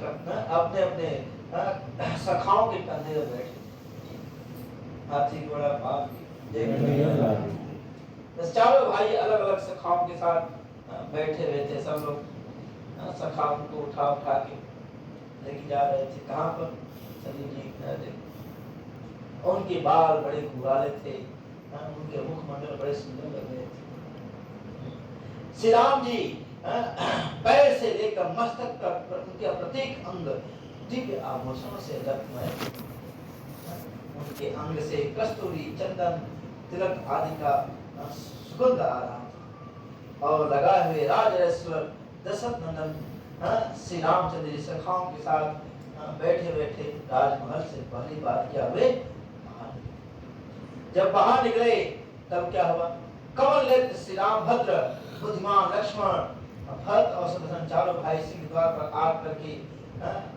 सखाओं के कंधे पर बैठे। हाथी घोड़ा पाल चारों भाई अलग अलग सखाओं के साथ बैठे हुए थे। सब लोग सखा उनको उठा उठा के लेके जा रहे थे। कहाँ पर? सभी जी। उनके बाल बड़े घुंघराले थे, उनके मुखमंडल बड़े सुंदर लग रहे थे। श्री राम जी पैर से लेकर मस्तक तक उनके प्रत्येक अंग दिव्य आभूषणों से रत्नमय। उनके अंग से कस्तूरी, चंदन, तिलक आदि का सुगंध आ रहा था। और लगाए हुए राजरेश्वर दशरथ नंदन श्री रामचंद्र जी सखाओं के साथ बैठे बैठे राजमहल से पहली बार क्या हुए? जब बाहर निकले तब क्या हुआ? कमल नेत्र श्री राम भद्र, बुद्धिमान लक्ष्मण, भरत और शत्रुघ्न चारों भाई सिंह द्वार पर आ करके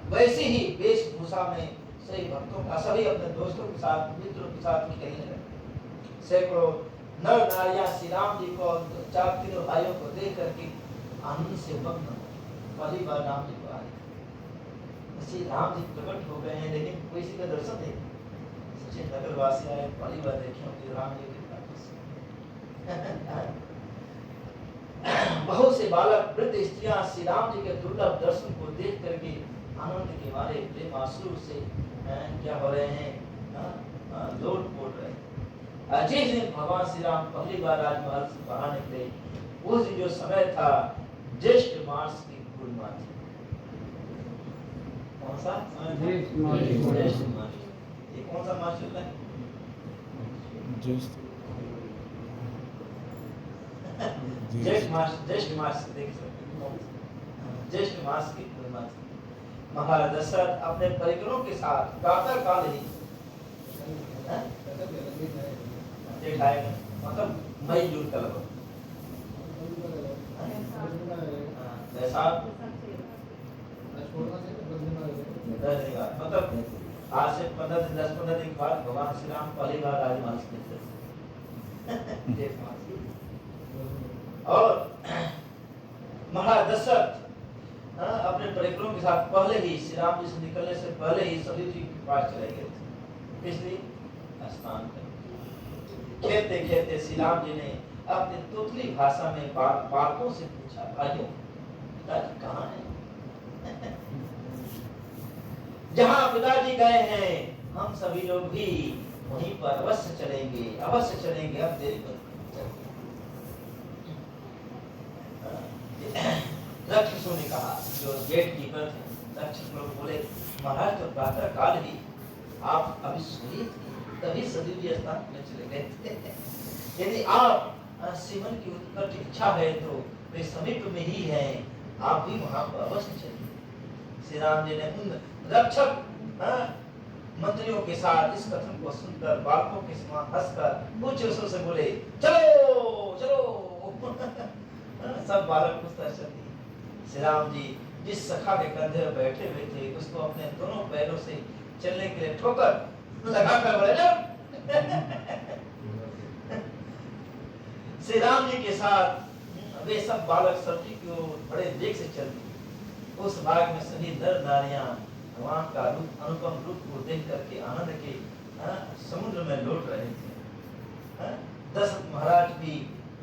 वैसे ही वेशभूषा में सही भक्तों का सभी अपने दोस्तों के साथ, मित्रों के साथ खेलने लगे। सैकड़ों नर नारियां श्री राम जी को, तीनों भाइयों को देख करके आनंद से मग्न पहली बार राम जी को आए। श्री राम जी प्रकट हो गए हैं, लेकिन किसी का दर्शन नहीं। सचिन नगर वासी आए, पहली बार देखे होंगे राम जी के बहुत से बालक, वृद्ध स्त्रियां श्री राम जी के दुर्लभ दर्शन को देख करके आनंद के मारे प्रेमाश्रु से क्या हो रहे हैं? लोट पोट रहे हैं। जिस दिन भगवान श्री राम पहली बार राजमहल से बाहर निकले, उस दिन जो समय था ज्येष्ठ मास की पूर्णिमा थी। कौन सा? ज्येष्ठ मास। ये कौन सा मास चल रहा है? ज्येष्ठ मास देख सकते हैं। ज्येष्ठ मास की पूर्णिमा थी। महाराज दशरथ अपने परिकरों के साथ प्रातः काल ही मतलब मई जून का लगभग मतलब आज से 10-15 दिन बाद भगवान श्री राम पहली बार राजमहल से निकले। और महाराज दशरथ अपने परिकरों के साथ पहले ही श्री राम जी से निकलने से पहले ही सभी जी के पास चले गए थे। इसलिए स्नान कर खेलते खेलते श्री राम जी ने अपनी तोतली भाषा में बालकों से पूछा, भाइयों पिताजी कहाँ हैं? जहाँ पिताजी गए हैं हम सभी लोग भी वहीं पर अवश्य चलेंगे, अवश्य चलेंगे। अब देरी पर राक्षसों ने कहा, जो गेट कीपर थे, राक्षस लोग बोले, महाराज तो प्रातः काल ही आप अभी सोए थे, तभी सदैव जी स्थान में चले गए थे। यदि आप सीमन की उत्कट इच्छा है तो वे समीप में ही है, आप भी वहां पर अवश्य चलिए। श्री राम जी ने उन रक्षक मंत्रियों के साथ इस कथन को सुनकर बालकों के समान हंसकर उच्च स्वर से बोले, चलो चलो। सब बालक उस तरह चल दिए। श्री राम जी जिस सखा के कंधे पर बैठे हुए थे उसको अपने दोनों पैरों से चलने के लिए ठोकर लगाकर बोले, श्री राम जी के साथ वे सब बालक सब्जी की ओर बड़े वेग से चल दिए। उस भाग में सभी नर नारियां भगवान का अनुपम रूप को देख करके आनंद के समुद्र में लौट रहे थे। दशरथ महाराज भी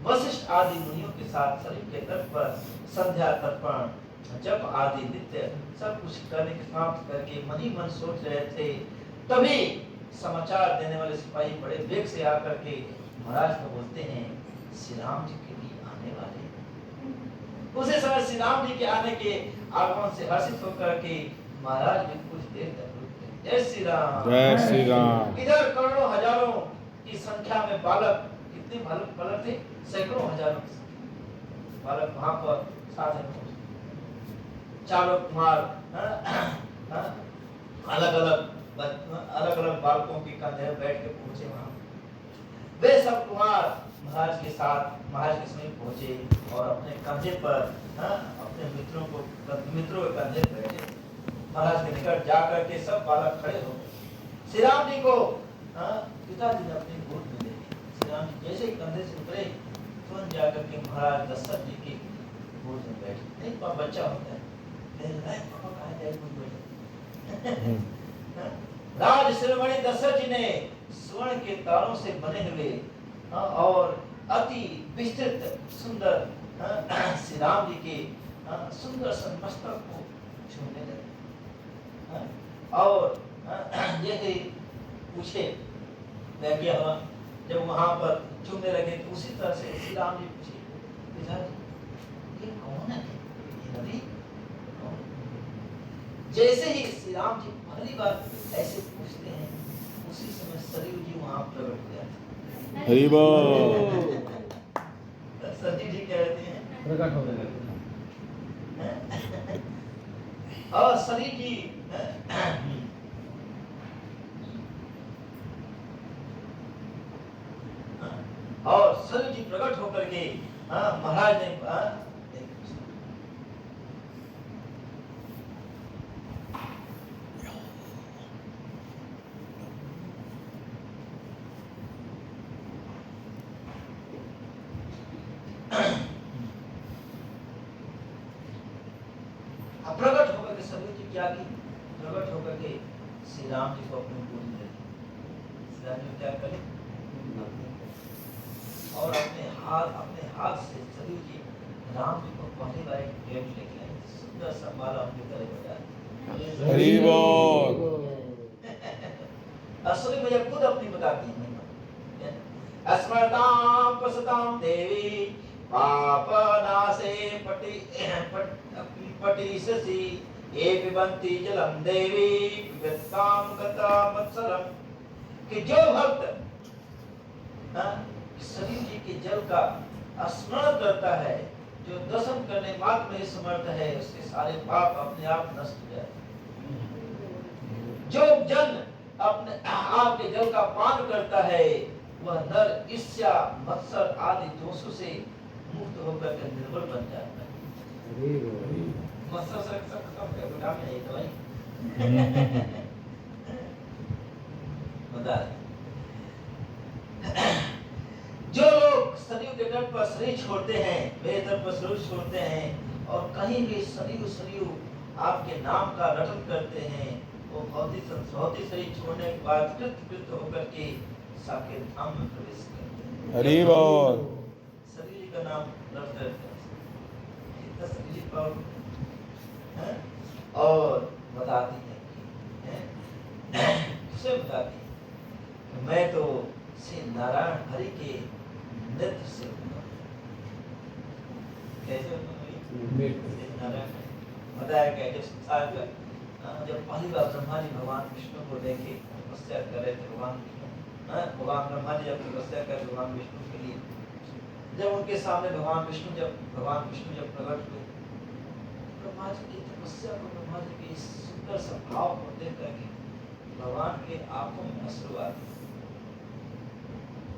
वशिष्ठ आदि मुनियों के साथ शरीर के तट पर संध्या तर्पण, जप आदि नित्य सब कुछ करने के समाप्त करके मन ही मन सोच रहे थे। तभी समाचार देने वाले सिपाही बड़े वेग से आकर के महाराज को बोलते हैं, श्री राम जी के भी आने वाले। उसी समय श्री राम जी के आने के आगमन से हर्षित होकर के महाराज भी कुछ देर तक रुके। जय श्री राम, जय श्री राम। इधर करोड़ों हजारों की संख्या में बालक, कितने बालक थे? सैकड़ों हजारों बालक वहां पर साथ में पहुंचे। चारों कुमार अलग अलग बालकों के कंधे पर बैठ के पहुंचे वहां। वे सब कुमार महाराज के साथ महाराज के समीप पहुंचे और अपने कंधे पर अपने मित्रों के कंधे पर बैठे। महाराज के निकट जाकर के सब बालक खड़े हो गए। श्री राम जी को पिताजी ने अपनी गोद में ले ली। श्री राम जी जैसे ही कंधे से उतरे तुरंत जाकर के महाराज दशरथ जी की गोद में बैठे। नहीं बच्चा होता है, पापा कहाँ जाए गोद बैठे। राज शिरोमणि दशरथ जी ने स्वर्ण के तारों से बने हुए और अति विस्तृत सुंदर श्री राम जी के सुंदर मस्तक को छूने लगे और जैसे पूछे मैं क्या हुआ, जब वहां पर छूने लगे तो उसी तरह से श्री राम जी पूछे पिताजी ये कौन है, ये नबी कौन? जैसे ही श्री राम जी पहली बार ऐसे पूछते हैं उसी समय सरयू जी वहां प्रकट हो जाते हैं। हरि बोल। सरयू जी कहते हैं प्रकट हो गए। और सरयू जी और सरयू जी प्रकट होकर के महाराज ने प्रकट होकर के सरयू जी क्या की, प्रकट होकर के श्री राम जी को अपनी गोद में ले ली। श्री राम जी क्या करे और अपने हाथ से सरयू जी राम जी को पहली बार एक गिफ्ट लेके आए। सुंदर सा माला उनके गले में डाली। हरि बोल। असली मुझे खुद अपनी बताती है स्मरताम प्रसताम देवी पापनासे पटिससि ये पिबन्ति जलम देवी पिबत्ताम गता मत्सरम। कि जो भक्त सरयू जी के जल का स्मरण करता है, जो दर्शन करने मात्र में समर्थ है, उसके सारे पाप अपने आप नष्ट हो जाते हैं। जो जन अपने आपके जल का पान करता है वह नर ईर्ष्या मत्सर आदि दोषों से मुक्त होकर के निर्बल बन जाता है। मत्सर से खत्म कर बेटा में नहीं दवाई बता। जो लोग सरयू के तट पर शरीर छोड़ते हैं, मेरे तट पर शरीर छोड़ते हैं और कहीं भी सरयू सरयू आपके नाम का रटन करते हैं, वो भौतिक शरीर छोड़ने के बाद कृत होकर के साकेत धाम में प्रवेश करते हैं। हरि बोल। शरीर का नाम रटते हैं कितना शरीर पर और बताती है किसे बताती है मैं तो श्री नारायण हरि के नृत्य से कैसे नारायण बताया गया जब संसार का जब पहली बार ब्रह्मा जी भगवान विष्णु को देखे तपस्या कर रहे थे। भगवान ब्रह्मा जी जब तपस्या कर भगवान विष्णु के लिए, जब उनके सामने भगवान विष्णु जब प्रकट हुए, ब्रह्मा जी की तपस्या को, ब्रह्मा जी के इस सुंदर सा भाव को देख करके भगवान के आंखों में अश्रु आ गए।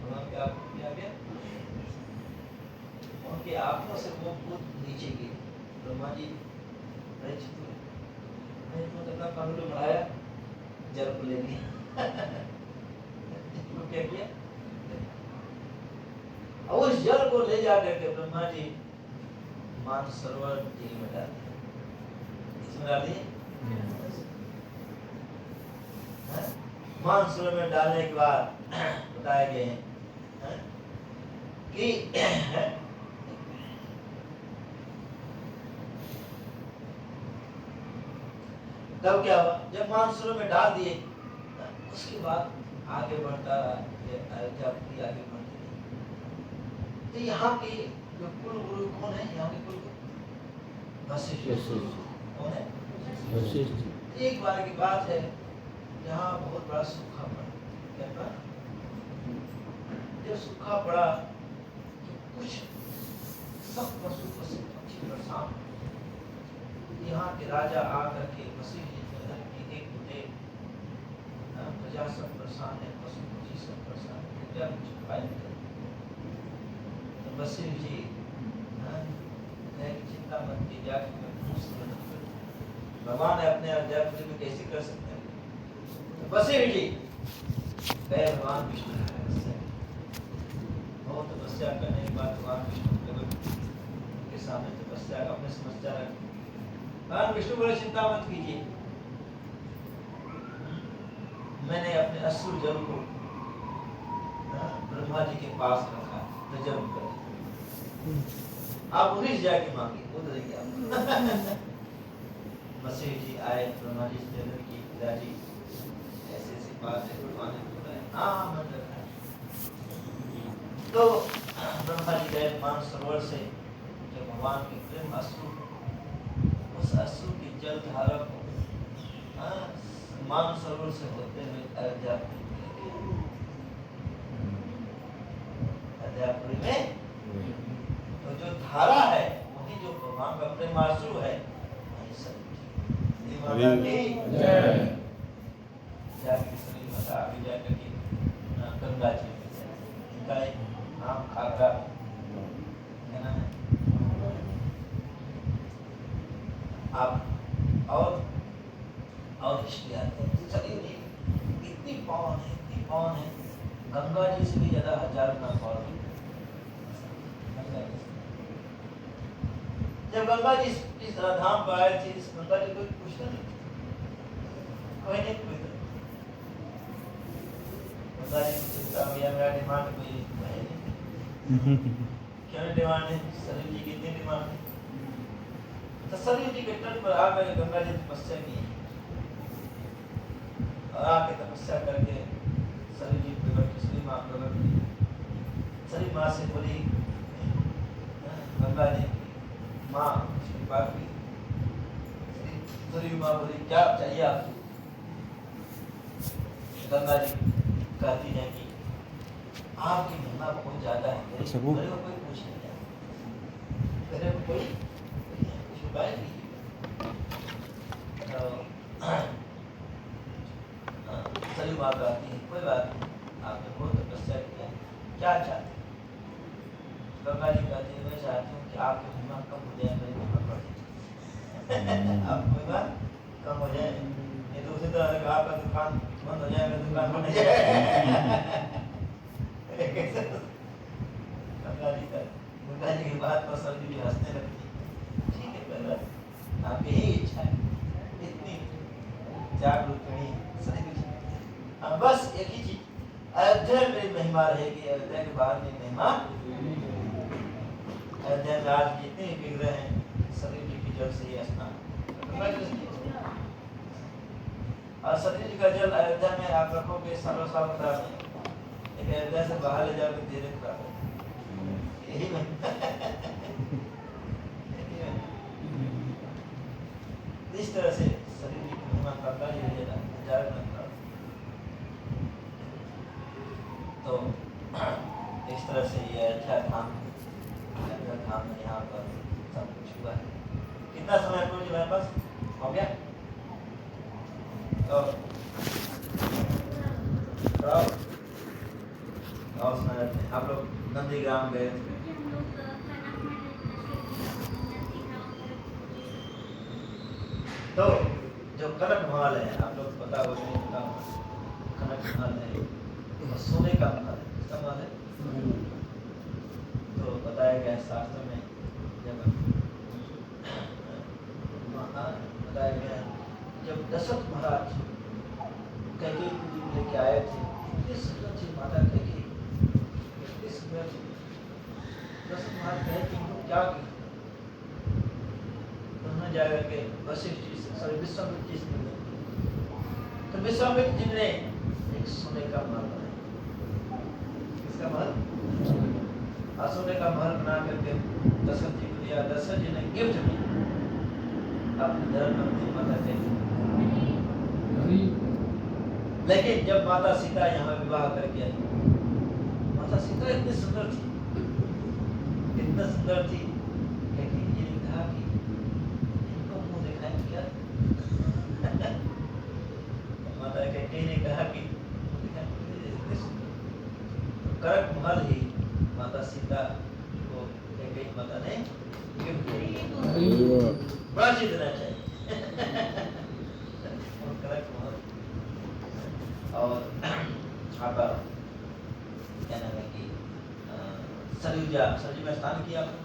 भगवान के आंखों में आ गया, उनके आंखों से वो कूद नीचे गिरे। ब्रह्मा जी अपना कानून बढ़ाया, जल को ले लिया क्या किया और उस जल को ले जाकर के ब्रह्मा जी मानसरोवर झील में डाल दिया। इसमें डाल दिए मानसरोवर में डालने के बाद बताए गए हैं कि तब क्या हुआ, जब मानसरोवर में डाल दिए उसके बाद आगे बढ़ता अयोध्या पूरी आगे बढ़ती रही। तो यहाँ के जो कुल गुरु कौन है, यहाँ के कुल वशिष्ठ कौन है, वशिष्ठ। एक बार की बात है, यहाँ बहुत बड़ा सूखा पड़ा। क्या पड़ा? जब सूखा पड़ा तो कुछ सब पशु पक्षी परेशान। यहाँ के राजा आकर के वशिष्ठ प्रजा सब परेशान है, पशु पक्षी सब परेशान है। क्या कुछ उपाय निकल। तो वशिष्ठ जी चिंता मत कीजिए, भगवान अपने अध्यात्म में कैसे कर सकते हैं। तो वशिष्ठ जी गए भगवान विष्णु बहुत तपस्या करने के बाद भगवान विष्णु के सामने तपस्या अपने समस्या रखी। भगवान विष्णु बोले चिंता मत कीजिए, मैंने अपने असुर जल को ब्रह्मा जी के पास रखा, रिजर्व कर आप उन्हीं से जाके मांगे, वो देंगे आप। वशिष्ठ जी आए ब्रह्मा जी से की पिताजी ऐसे ऐसी बात है, भगवान ने बोला हाँ मन रखा। तो ब्रह्मा जी गए मानसरोवर से, जब भगवान के प्रेम अश्रु, उस अश्रु की जल धारा को मानसरोवर से होते हुए अध्यात्म में तो जो धारा है वही जो भगवान का प्रेम आंसू है, वही सब माता की जय। जाके सभी माता अभी जाकर के गंगा जी में इनका एक नाम खागरा है ना, आप और हिस्ट्री आते हैं सरयू जी इतनी पावन है, गंगा जी से भी ज्यादा 1000 गुना पावन है। जब गंगा जी इस धाम पर आए थे, इस गंगा जी को पूछता नहीं, कोई नहीं पूछता। गंगा जी को चिंता भैया मेरा डिमांड कोई है नहीं, क्यों डिमांड है, सरयू जी की इतनी डिमांड है। तो सरयू जी के तट पर आकर गंगा जी तपस्या की और आके तपस्या करके सरयू जी प्रकट, श्री माँ प्रकट, श्री माँ से बोली गंगा जी माँ कृपा की, सरयू माँ बोली क्या चाहिए आपको। गंगा जी कहती है कि आपकी महिमा बहुत ज्यादा है, मेरे को कोई पूछ नहीं जाए, मेरे को कोई कुछ उपाय नहीं। सरयू माँ कहती है कोई बात नहीं, आपने बहुत तपस्या किया, क्या चाहते। गंगा जी कहती है मैं चाहती हूँ कि आपकी महिमा कम हो जाए, मेरी महिमा बढ़ जाए। आपकी महिमा कम हो जाए, ये दूसरी तरह से आपका दुकान बंद हो जाएगा, दुकान बंद हो जाएगा। गंगा जी की बात पर सरयू जी हंसने लगती है, ठीक है पहले आपकी ही इच्छा है, इतनी जागरूक नहीं सरयू जी। बस एक ही चीज, अयोध्या में महिमा रहेगी, अयोध्या के बाद में महिमा। अयोध्या में आज जितने विग्रह हैं सरयू जी की जल से ही स्नान, और सरयू जी का जल अयोध्या में आप रखोगे सालों साल खराब नहीं, एक अयोध्या से बाहर ले जाकर धीरे खराब है, यही इस तरह से सरयू जी की महिमा करता ही रहेगा, हजार न तो इस तरह से ये अयोध्या धाम में यहाँ पर सब कुछ हुआ है। कितना समय है जी मेरे पास हो गया? तो आप लोग नंदीग्राम गए थे, तो जो कनक महल है आप लोग पता हो नहीं पता, कनक महल है तो सोने का महल है, किसका महल है? तो बताया गया शास्त्र में, जब बताया गया जब दशरथ महाराज कैकेयी जी लेके आए थे, किस सुंदर थी माता कैकेयी, किस सुंदर थी। दशरथ महाराज कहे कि क्या की, उन्होंने जाकर के वशिष्ठ जी से विश्वामित्र जी से मिले, तो विश्वामित्र जी ने एक सोने का महल बनाया। किसका महल? सोने का महल बना करके दशरथ जी को दिया। दशरथ जी ने गिफ्ट में अपने धर्मपत्नी माता कैकेयी, लेकिन जब माता सीता यहाँ विवाह करके आई, माता सीता इतनी सुंदर थी, इतना सुंदर थी, कैकेयी जी ने कहा कि इनको मुंह दिखाएं क्या? माता कैकेयी ने कहा कि माता सीता को कैकेयी माता ने गिफ्ट दिया। बड़ा चीज देना चाहिए। और आपका क्या नाम है कि सरयू में स्नान किया आपने?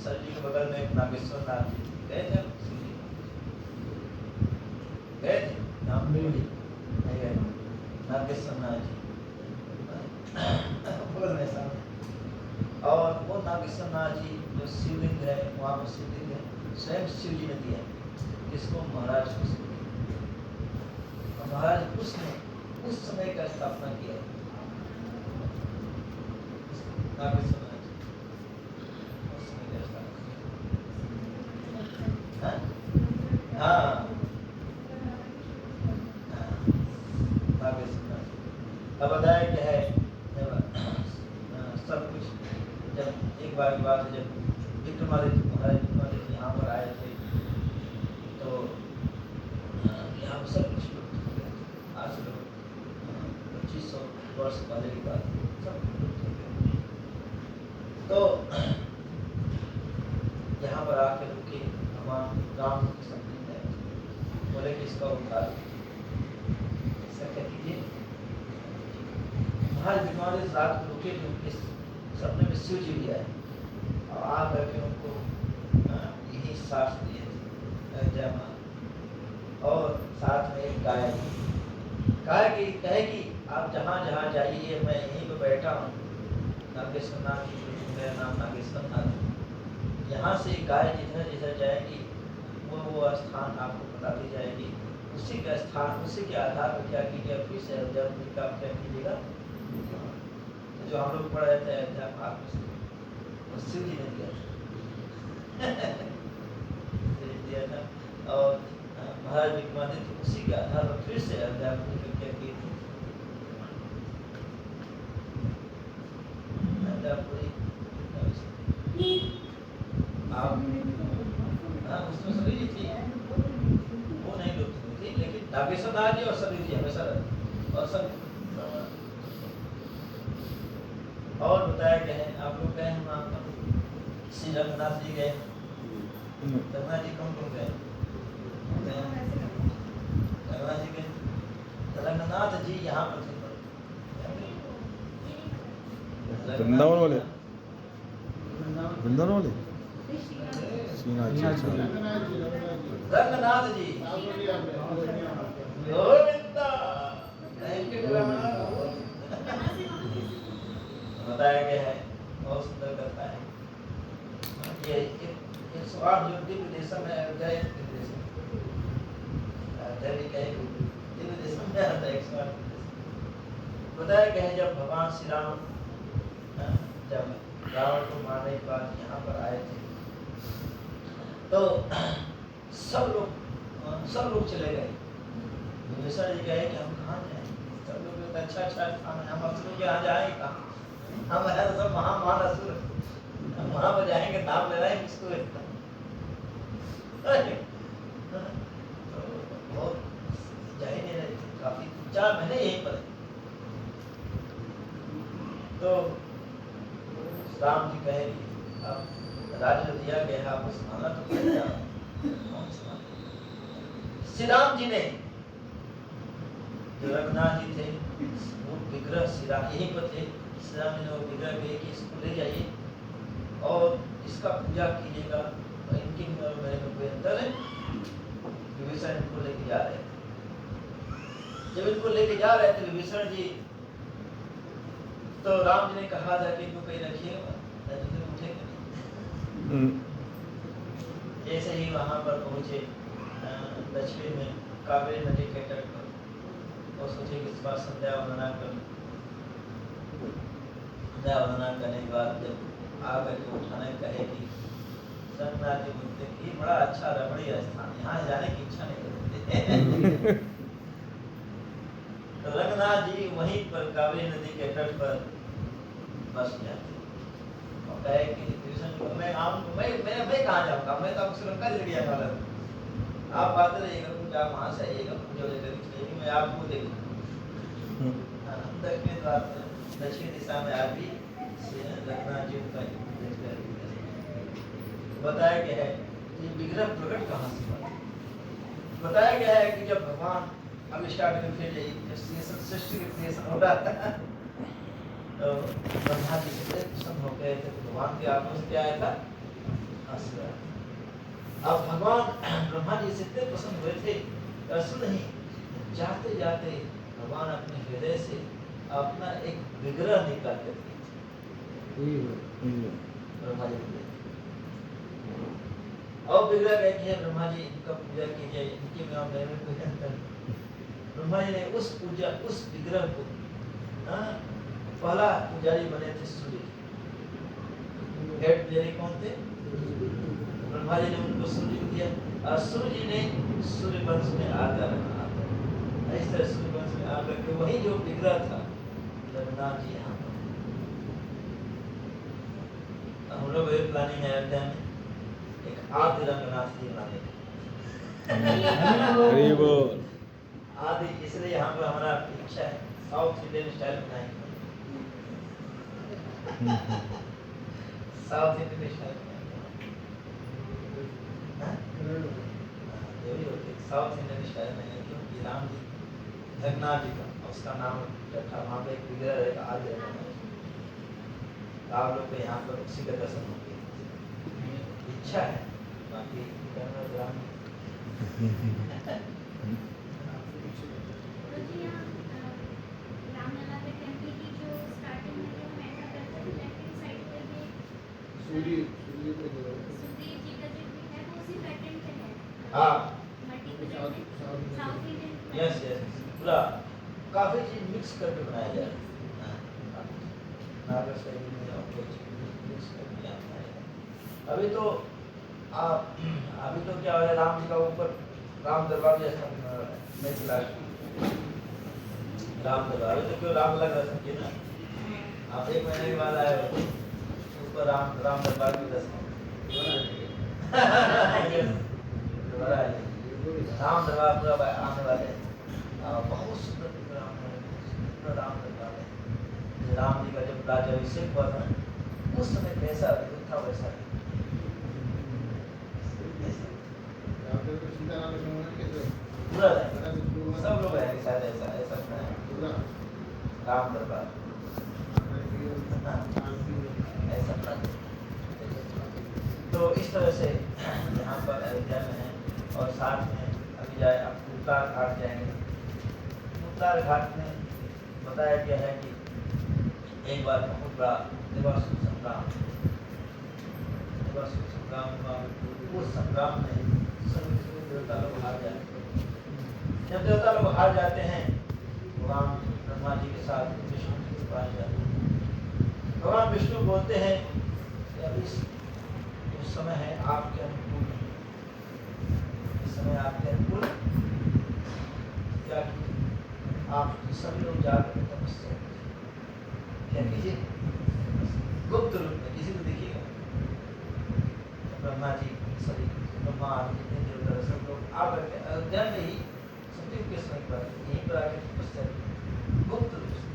सरयू के बगल में एक नागेश्वर नाथ जी गए थे? गए थे? नाम नहीं गए। नागेश्वर नाथ जी बगल में सामने। और वो नागेश्वर नाथ जी जो शिवलिंग है, वहाँ पर शिवलिंग है, स्वयं शिव जी ने दिया, जिसको महाराज कुश ने दिया। महाराज कुश ने उस समय का स्थापना किया नागेश्वर नाथ जी, उस समय का स्थापना। हाँ नागेश्वर नाथ। अब बताया क्या है, सब कुछ जब एक बार की बात है, जब विक्रमादित्य महाराज यहाँ पर आए थे तो यहाँ पर सब कुछ आज से 2500 वर्ष पहले की बात, सब तो यहाँ पर आके रुके, भगवान राम की सपने में बोले कि इसका उद्धार इसका क्या कीजिए। महाराज विक्रमादित्य रात को रुके, इस सपने में शिव जी भी आए और आ करके उनको यही साथ दिए जय मां, और साथ में एक गाय कहे कि आप जहाँ जहाँ जाइए, मैं यहीं पे बैठा हूँ। नागेश्वर नाथ जी, मेरा नाम नागेश्वर नाथ, यहाँ से गाय जिधर जिधर जाएगी वो स्थान आपको बताती जाएगी। उसी का स्थान, उसी के आधार पर क्या कीजिएगा, फिर से अयोध्या का क्या कीजिएगा, जो हम लोग पढ़ रहे थे अयोध्या पाक में, शिव जी ने दिया था। और महाराज विक्रमादित्य उसी के आधार पर फिर से अयोध्या क्या की थी, उसमें सभी जी थी, वो नहीं लुप्त हुई थी, लेकिन नागेश्वर नाथ जी और सभी जी हमेशा और सब। और बताया गया है, आप लोग गए हैं वहाँ पर श्री रंगनाथ जी गए, रंगनाथ जी कौन कौन गए? रंगनाथ जी गए, रंगनाथ जी यहाँ पर थे, वृंदावन वाले, वृंदावन वाले रंगनाथ जी गोविंदा। बताया गया है, बहुत सुंदर कथा है ये। 108 जो दिव्य देशम है, अयोध्या दिव्य देशम, अयोध्या भी कहे दिव्य देशम में आता है 108। बताया गया है जब भगवान श्री राम जब रावण को मारने के बाद यहाँ पर आए थे तो सब लोग चले गए। विभीषण जी कहे कि हम कहाँ जाएं, सब लोग अच्छा स्थान है, हम असुरों के यहाँ जाएंगे कहाँ, हम सब महान असुर, हम वहाँ पर जाएंगे, नाम ले रहे हैं किसको इतना। बहुत जा ही नहीं रहे, काफी 4 महीने यहीं पर। तो राम जी कहे कि अब राज्य दिया गया, आप संभालना तो पड़ेगा। श्री राम जी ने, जो रघुनाथ जी थे, वो विग्रह श्री राम यहीं पर थे, श्री राम जी ने वो विग्रह कहे कि इसको ले जाइए और इसका पूजा कीजिएगा, और इनकी मेरे में कोई अंतर है। विभीषण इनको लेके जा रहे थे, जब इनको लेके जा रहे थे विभीषण जी, तो राम जी ने कहा था कि इनको कहीं रखिएगा, उठेगा नहीं। जैसे ही वहां पर पहुंचे दक्षिण में कावेरी नदी के तट पर, और सोचे कि इस बार संध्या वंदना करने के बाद जब आकर के उठाने कहे कि रंगनाथ जी बोलते कि बड़ा अच्छा रमणीय स्थान, यहाँ जाने की इच्छा नहीं करते। तो रंगनाथ जी वहीं पर कावेरी नदी के तट पर बस जाते और कहे कि मैं कहाँ जाऊँगा, मैं तो श्रीलंका चले गया वाला, आप आते रहिएगा, कुछ आप वहाँ से आइएगा, मुझे लेकर चलिएगा, मैं आपको देखूँगा। दक्षिण दिशा में आज भी श्री बताया गया है ये विग्रह प्रकट कहाँ से हुआ। बताया गया है कि जब भगवान अब स्टार्ट में फिर सृष्टि के क्रिएशन हो रहा था तो ब्रह्मा जी से प्रसन्न हो गए थे, तो भगवान के आत्मा से क्या आया था, असुर। अब भगवान ब्रह्मा जी से इतने प्रसन्न हुए थे, असुर नहीं, जाते जाते भगवान अपने हृदय से अपना एक विग्रह निकाल कर ब्रह्मा जी बोले, और विग्रह कहते हैं ब्रह्मा जी इनका पूजा कीजिए, इनके में और मेरे में कोई अंतर नहीं। ब्रह्मा जी ने उस पूजा उस विग्रह को पहला पुजारी बने थे सूर्य, हेड पुजारी कौन थे, ब्रह्मा जी ने उनको सूर्य दिया, और सूर्य जी ने सूर्य वंश में आकर रखा। इस तरह सूर्य वंश में आकर के वही जो विग्रह था रघुनाथ जी यहाँ पर, हम लोग एक प्लानिंग है अयोध्या में एक आदि रंगनाथ जी बनाने आदि, इसलिए यहाँ पर हमारा इच्छा है साउथ इंडियन स्टाइल बनाएंगे, south Indian style south Indian style में है, क्योंकि राम जी जगन्नाथ जी का उसका नाम रखा, वहाँ पे एक विग्रह रहेगा आदि रंगनाथ, आप लोग को यहाँ पर उसी का दर्शन होंगे, इच्छा है बाकी करना राम हाँ यस यस पूरा काफी चीज मिक्स करके बनाया जाए, नागर शैली में और कुछ मिक्स करके यहाँ बनाया जाए। अभी तो क्या हो रहा है, राम जी का ऊपर राम दरबार जैसा नहीं खिला राम दरबार, अभी तो क्यों राम लग रहा समझिए ना, आप 1 महीने के बाद आए हो ऊपर राम दरबार भी दर्शन राम दरबार पूरा आने वाले, बहुत सुंदर राम दरबार है। राम जी का जब राज्याभिषेक हुआ था उस समय कैसा अद्भुत था वैसा पूरा सब लोग हैं शायद ऐसा राम दरबार ऐसा। तो इस तरह से यहाँ पर अयोध्या में है, और साथ में अभी जाए आप उत्तर घाट जाएंगे, उत्तर घाट में बताया गया है कि एक बार बहुत बड़ा देवासुर संग्राम हुआ, उस संग्राम में सभी देवता लोग हार जाते हैं। जब देवता लोग हार जाते हैं भगवान ब्रह्मा जी के साथ विष्णु जी के पास जाते हैं, भगवान विष्णु बोलते हैं कि अभी उस समय है आपके अनुकूल, इस समय आपके अनुकूल क्या आप सभी लोग जाकर तपस्या क्या कीजिए, गुप्त रूप में किसी को देखिएगा, ब्रह्मा जी सभी ब्रह्मा जितने देवता सब लोग आकर के अयोध्या में ही सतयुग के समय पर यहीं पर आकर तपस्या गुप्त रूप से,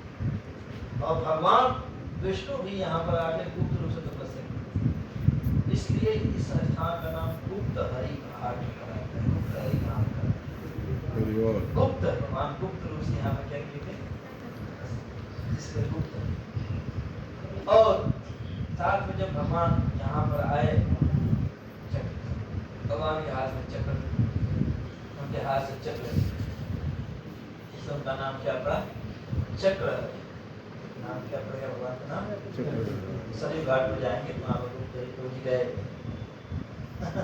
और भगवान विष्णु भी यहाँ पर आकर गुप्त रूप से तपस्या की, इसलिए इस स्थान का नाम गुप्त हरि घाट रखा है, गुप्त हरि घाट का गुप्त, भगवान गुप्त रूप से यहाँ पर क्या किए थे, इसलिए गुप्त। और साथ में जब भगवान यहाँ पर आए, भगवान के हाथ में चक्र, उनके हाथ से चक्र, इस उनका नाम क्या पड़ा, चक्र नाम क्या पड़ेगा भगवान का नाम। सरयू घाट पर जाएंगे तो वहाँ पर जी गए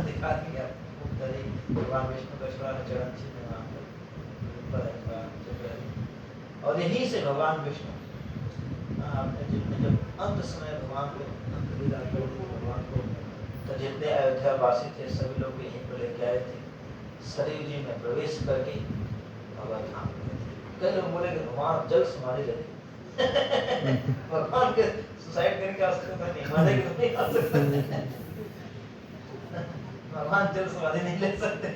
दिखा देंगे आपको, भगवान विष्णु का चरण चिन्ह वहाँ पर ऊपर चक्र, और यहीं से भगवान विष्णु अपने जीवन जब अंत समय भगवान को अंत लीला भगवान को, तो जितने अयोध्या वासी थे सभी लोग यहीं पर लेके आए थे, शरीर जी में प्रवेश करके भगवान धाम गए थे। कई लोग बोले कि भगवान जल समाधि रहे भगवान के सुसाइड करने की आवश्यकता नहीं, मानेंगे तो नहीं आ सकता भगवान जल समाधि नहीं ले सकते,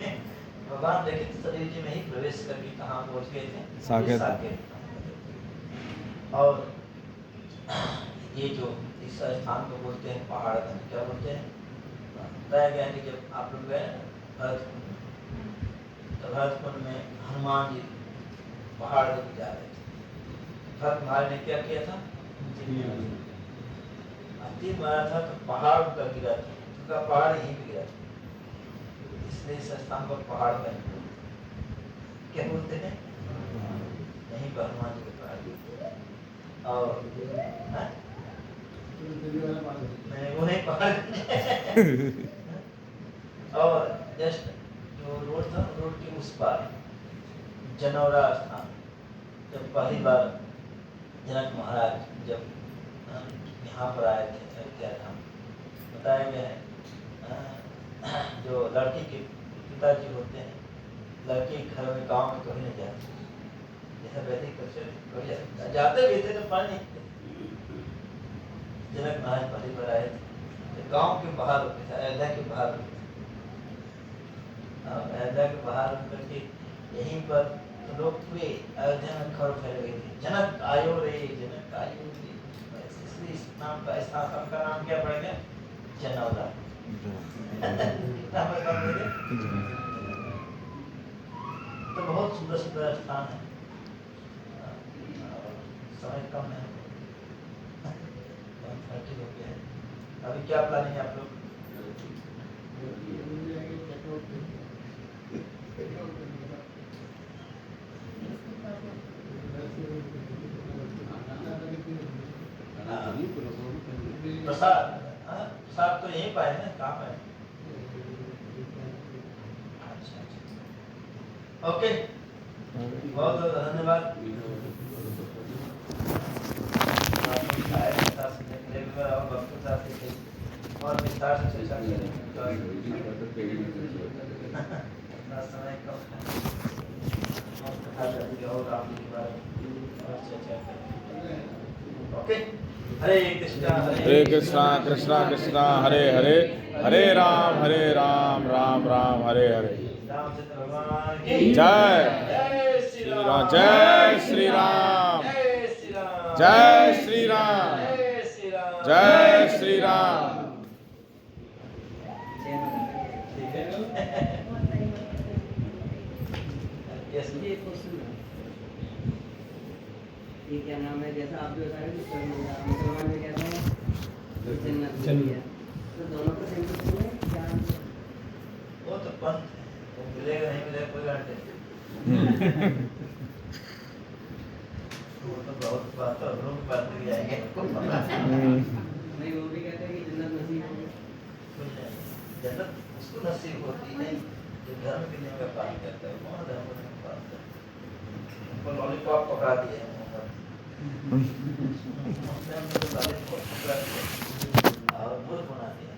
भगवान लेकिन शरीर जी में ही प्रवेश करके कहाँ पहुँच गए थे, साकेत। और ये जो इस स्थान को बोलते हैं पहाड़, क्या बोलते हैं, बताया गया कि जब आप लोग गए भरतकुंड, तो भरतकुंड में हनुमान जी पहाड़ लेके जा रहे थे। भरत महाराज ने क्या किया था? तीर मारा था तो पहाड़ उनका गिरा था, उनका पहाड़ यहीं पे गिरा था, इसलिए इस स्थान को पहाड़ में क्या बोलते हैं? यहीं पर हनुमान जी के पहाड़ गिरे। और नहीं वो नहीं पहाड़ और जस्ट जो रोड था, रोड के उस पार जनौरा स्थान, जब पहली बार जनक महाराज जब यहाँ पर आए थे अयोध्या धाम, बताया गया है जो लड़की के पिताजी होते हैं, लड़की घर में गांव में कभी नहीं जाते, जैसा वैदिक कल्चर जाते भी थे तो पढ़ नहीं थे। जनक महाराज पहली बार आए थे तो गांव के बाहर रुके थे, अयोध्या के बाहर रुके थे। अयोध्या के बाहर रुक करके यहीं पर तो लोग पूरे अयोध्या में खबर फैल गई थी, जनक आयो रे, जनक आयो रे। इसलिए इस नाम का स्थान का नाम क्या पड़ गया? जनौरा। कितना बड़ा पड़ गया? तो बहुत सुंदर सुंदर स्थान है। समय कम है, हो गया है। अभी क्या प्लानिंग है आप लोग? प्रसाद, प्रसाद तो यहीं पाए ना, कहाँ पाए? अच्छा, ओके, बहुत बहुत धन्यवाद। और विस्तार से चर्चा करेंगे। समय कम है, और राम जी के बारे में और चर्चा करेंगे। ओके, हरे कृष्णा कृष्णा कृष्णा हरे हरे, हरे राम राम राम हरे हरे। रामचंद्र भगवान की जय। जय श्री राम, जय श्री राम, जय श्री राम, जय श्री राम, जय श्री राम, जय श्री राम। ठीक है। यस, ये क्वेश्चन है, ये क्या नाम है? जैसा आप जो बता रहे हैं मुसलमान में कहते हैं जन्नत है, तो दोनों का सेंस है क्या? वो तो पंथ है, वो मिलेगा नहीं मिलेगा कोई गारंटी नहीं। वो तो बहुत बात है, लोग बात भी जाएंगे। नहीं, वो भी कहते हैं कि जन्नत नसीब होगी। जन्नत उसको नसीब होती नहीं जो धर्म के नियम का पालन करता है। कौन धर्म का नियम पालन करता है? उनको लॉलीपॉप पकड़ा दिए हैं मोहम्मद, तो लॉलीपॉप पकड़ा दिया और मूर्ख बना दिया।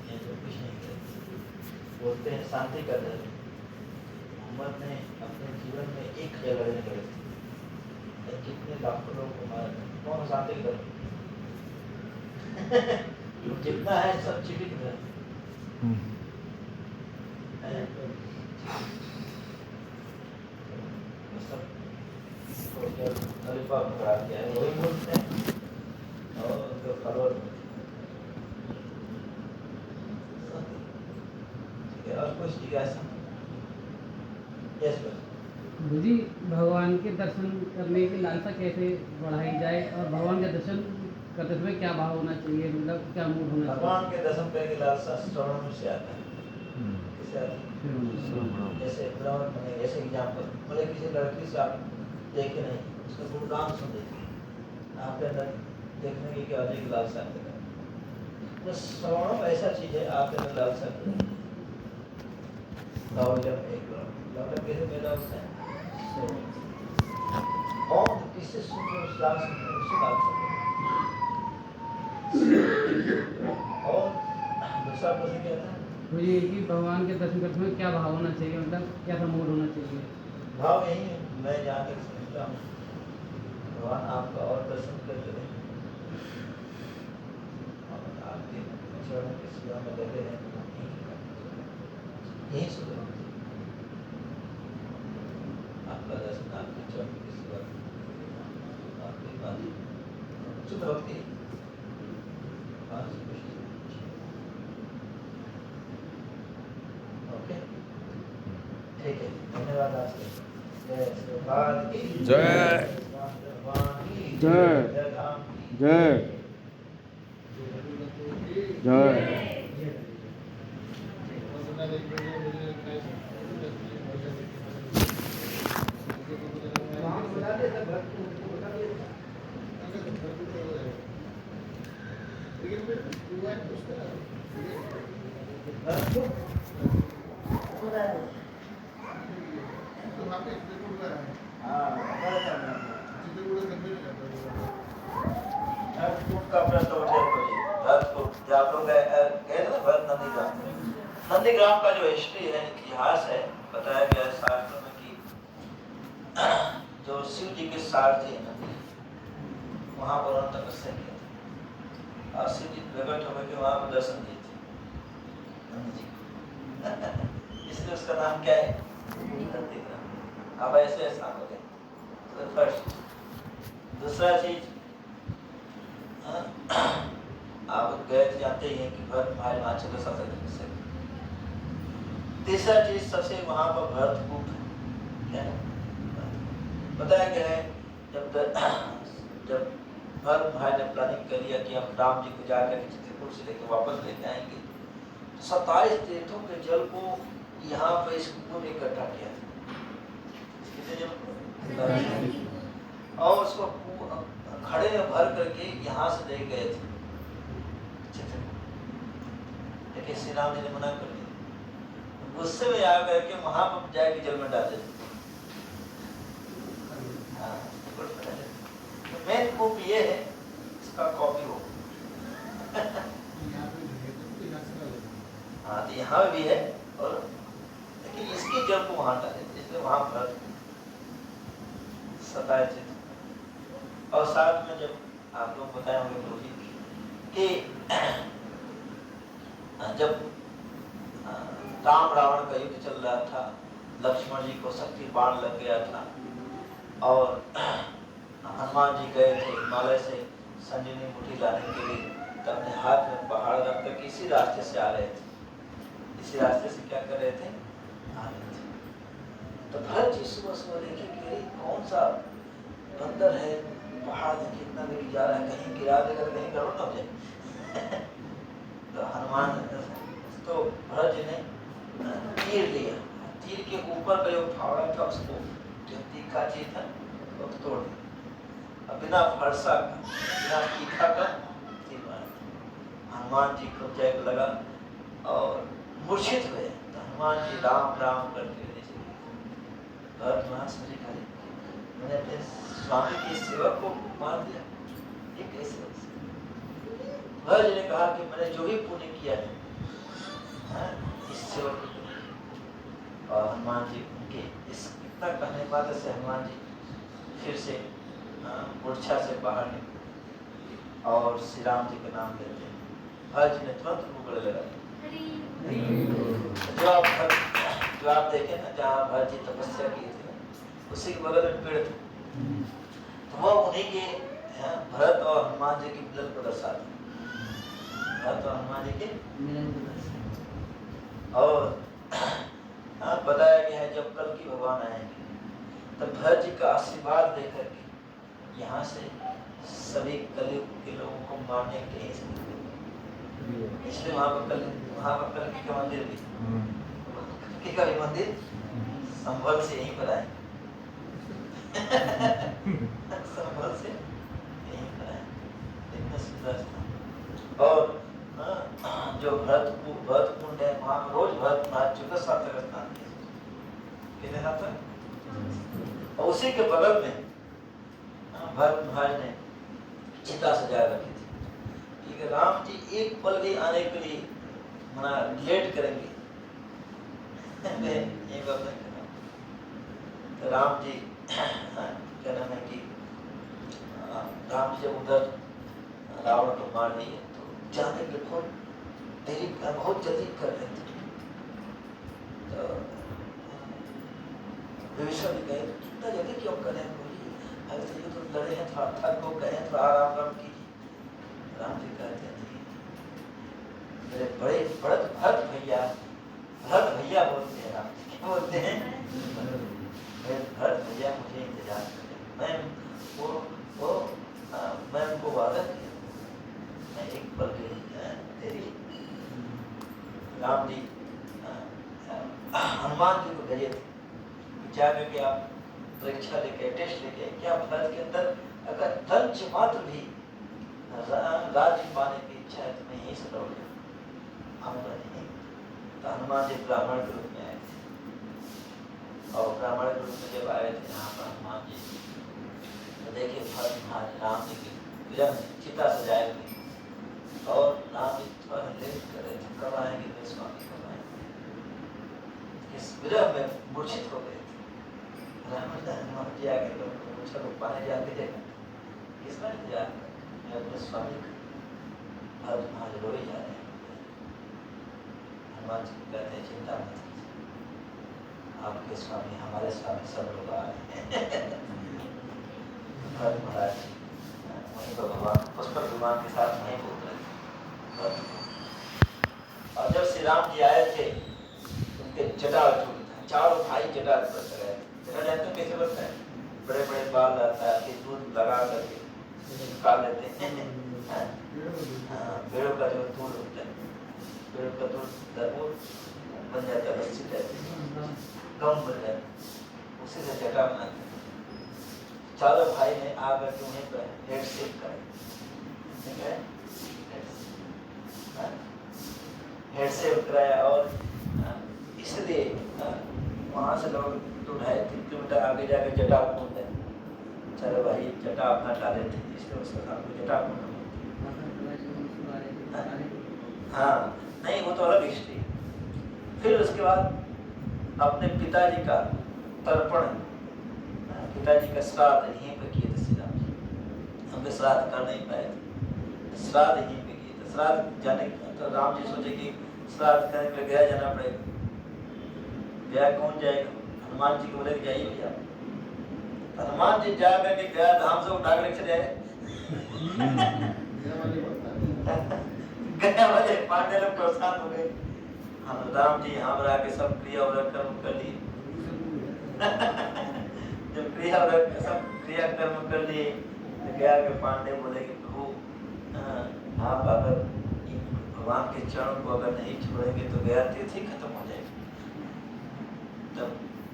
ये जो कुछ नहीं करते, बोलते हैं शांति का धर्म। मोहम्मद ने अपने जीवन में 1000 लड़ाई लड़ी, कितने लाखों लोग को मारा। कौन शांति का धर्म? जितना है सब चिटिक है। सब खलीफा पकड़ा दिया है, वही बोलते हैं और उनको खबर। ठीक है, और कुछ जिज्ञासा? यस बस। जी, भगवान के दर्शन करने की लालसा कैसे बढ़ाई जाए और भगवान के दर्शन करते समय क्या भाव होना चाहिए, मतलब क्या मूड होना चाहिए? भगवान के दर्शन करने की लालसा श्रवण से आता है। किससे आता है? जैसे उदाहरण बने, जैसे एग्जाम्पल बोले, किसी लड़की से आप देखे नहीं, उसका गुणगान सुन देखिए, आपके अंदर देखने की क्या अधिक लालसा करेगा। तो श्रवण ऐसा चीज है, आपके अंदर लालसा करेगा। कैसे पैदा होता है? कौन किससे सुन उस लालसा उससे लालसा। और दूसरा प्रश्न क्या था? तो ये कि भगवान के दर्शन करते समय क्या भाव होना चाहिए, मतलब क्या सा मूड होना चाहिए? भाव यही है, मैं जहाँ तक समझता हूँ भगवान आपका और दर्शन करते रहे और आपके चरणों की सेवा में लगे रहे, यही सुधर आपका दर्शन, आपके चरणों की सेवा, आपके बाद शुद्ध भक्ति भगवान श्री कृष्ण। ओके, ठीक है, धन्यवाद आपसे। जय श्री भगवान की जय। भगवान की जय। जय राम की जय जय। भरतपुर का प्रश्न उठे कोई भरतपुर जहाँ आप लोग गए थे ना भरत नंदीग्राम। नंदीग्राम का जो हिस्ट्री है, इतिहास है, बताया गया है शास्त्र में कि जो शिव जी के सारथी है नंदी, वहाँ पर उन्होंने तपस्या किया था और शिव जी प्रकट होकर के वहाँ पर दर्शन दिए थे नंदी जी को। इसलिए उसका नाम क्या है, नंदीग्राम। अब ऐसे ऐसा हो गया। तो फर्स्ट, दूसरा चीज आप गए थे, जानते ही हैं कि भरत भाई हिमाचल के सबसे तपस्या। तीसरा चीज सबसे वहां पर भरतकूप है, बताया गया है जब भरत भाई ने प्लानिंग कर लिया कि हम राम जी को जाकर चित्रकूट से लेकर वापस लेके आएंगे, 27 तीर्थों के जल को यहाँ पे इस कुएं में इकट्ठा किया था। और उसको खड़े में भर करके यहाँ से ले गए थे चित्रकूट, लेकिन श्री राम जी ने मना कर दिया। गुस्से में आ करके वहां पर जाके जल में डाले। तो मेन कूप ये है, इसका कॉपी हो। हाँ, तो यहाँ भी है, और लेकिन इसकी जल को वहां डाले, इसलिए वहां पर 27 थे। और साथ में जब आप लोग बताए होंगे गुरु जी कि जब राम रावण का युद्ध चल रहा था, लक्ष्मण जी को शक्ति बाण लग गया था और हनुमान जी गए थे हिमालय से संजीवनी बूटी लाने के लिए, तो अपने हाथ में पहाड़ रख कर इसी रास्ते से आ रहे थे, इसी रास्ते से क्या कर रहे थे, आ रहे थे। तो भरत जी सुबह सुबह देखे कि कौन सा बंदर है, पहाड़ में कितना लेके जा रहा है, कहीं गिरा देगा, कहीं गड़बड़ न हो जाए। तो हनुमान तो भरत जी ने तीर लिया, तीर के ऊपर का जो फावड़ा था उसको जो तीखा चीज था वो तोड़ दिया, बिना फरसा का, बिना तीखा का तीर मारा। हनुमान जी को जैक लगा और मूर्छित हुए। तो हनुमान जी राम राम करते हुए भरत महाराज मुझे कहा, मैंने अपने स्वामी के सेवक को मार दिया, ये कैसे हो सकता? भरत जी ने कहा कि मैंने जो भी पुण्य किया है इस सेवक को, और हनुमान जी उनके इस इतना कहने बाद से हनुमान जी फिर से मूर्छा से बाहर निकले और श्री राम जी का नाम लेते हैं। भरत जी ने तुरंत मुंह गले लगा। जो आप देखें ना, जहाँ भरत जी तपस्या की थी, उसी के बगल में पेड़ था, तो वह उन्हीं के भरत और हनुमान जी के मिलन को दर्शाता है। भरत और हनुमान जी के मिलन को दर्शाता। और बताया गया है जब कल की भगवान आएंगे तब भरत जी का आशीर्वाद लेकर के यहाँ से सभी कलयुग के लोगों को मारने के लिए इसलिए वहाँ पर कल की का मंदिर भी, कल का भी मंदिर संभल से यहीं पर आए। संभल से यहीं पर आए, इतना सुंदर स्थान। और जो भरत कुंड है, वहाँ पर रोज भरत महाराज 14 साल तक स्नान किए, कितने साल तक? और उसी के बगल में भरत महाराज ने चिता सजा रखी थी कि राम जी एक पल भी आने के लिए मना लेट करेंगे। तो राम जी क्या नाम है कि राम जी जब उधर रावण को मार दिए तो जाने के बहुत जल्दी कर रहे थे। तो विभीषण ने कहे कितना जल्दी क्यों कर रहे हैं, अगर तो लड़े हैं, थोड़ा थक हो गए हैं, थोड़ा आराम कीजिए। राम जी कहते हैं मेरे बड़े भरत भैया बोलते हैं राम जी, क्या बोलते हैं? मेरे भरत भैया मुझे इंतजार करें। मैं उनको वादा किया, मैं एक पल के लिए तेरी राम जी हनुमान जी को भेजे थे जा करके आप परीक्षा लेके टेस्ट लेके क्या भारत के अंदर अगर तंच मात्र भी राज्य पाने की इच्छा है तो मैं यही से लौट आऊंगा नहीं। तो हनुमान जी ब्राह्मण के रूप में आए थे और ब्राह्मण के रूप में जब आए थे यहाँ पर हनुमान जी तो देखिए भरत महाराज राम जी की पूजा में चिता सजाए हुए और राम जी थोड़ा लेट कर रहे थे, कब आएंगे तो स्वामी कब आएंगे, इस विरह में मूर्छित हो गए थे। हनुमान जी आगे तो पूछा तो पानी जाके देखा किसका इंतजार कर मैं अपने स्वामी का। भरत महाराज रोए जा रहे हैं। हनुमान जी कहते हैं चिंता मत कीजिए, आपके स्वामी हमारे स्वामी सब लोग आ रहे हैं। भरत महाराज वहीं पर भगवान पुष्कर भगवान के साथ वहीं बोल रहे थे। और जब श्री राम जी आए थे उनके जटा चारों भाई जटा पर चढ़े। जटा जानते हो कैसे बनता है? बड़े बड़े बाल रहता है, फिर दूध लगा करके निकाल लेते हैं। पेड़ों का जो दूध होता है, पेड़ों का दूध बन जाता है, लस्सी टाइप कम बन जाता है, उसी से जटा बनाते हैं। चारों भाई ने आकर के उन्हें पर हेड शेक करे, हेड शेक कराया और इसलिए वहाँ से लोग 2-2.5-3 किलोमीटर आगे जाके जटा कुंड है। चलो भाई जटा अपना डाले थे इसलिए उसका नाम जटा कुंड। हाँ नहीं वो तो अलग हिस्ट्री। फिर उसके बाद अपने पिताजी का तर्पण, पिताजी का श्राद्ध यहीं पे किए थे श्री राम जी। हम श्राद्ध कर नहीं पाए थे, श्राद्ध यहीं पे किए थे। श्राद्ध जाने तो राम जी सोचे कि श्राद्ध करने के लिए गया जाना पड़ेगा। गया कौन जाएगा? हनुमान जी को बोले जाइए भैया। हनुमान जी जा करके गया धाम से उठा कर चले आए। गया वाले पांडे लोग परेशान हो गए। हम राम जी यहाँ पर आके सब क्रिया व्रत कर्म कर लिए। जब क्रिया व्रत सब क्रिया कर्म कर लिए तो गया के पांडे बोले कि प्रभु आप अगर भगवान के चरण को अगर नहीं छोड़ेंगे तो गया तीर्थ ही खत्म हो जाएगा। तब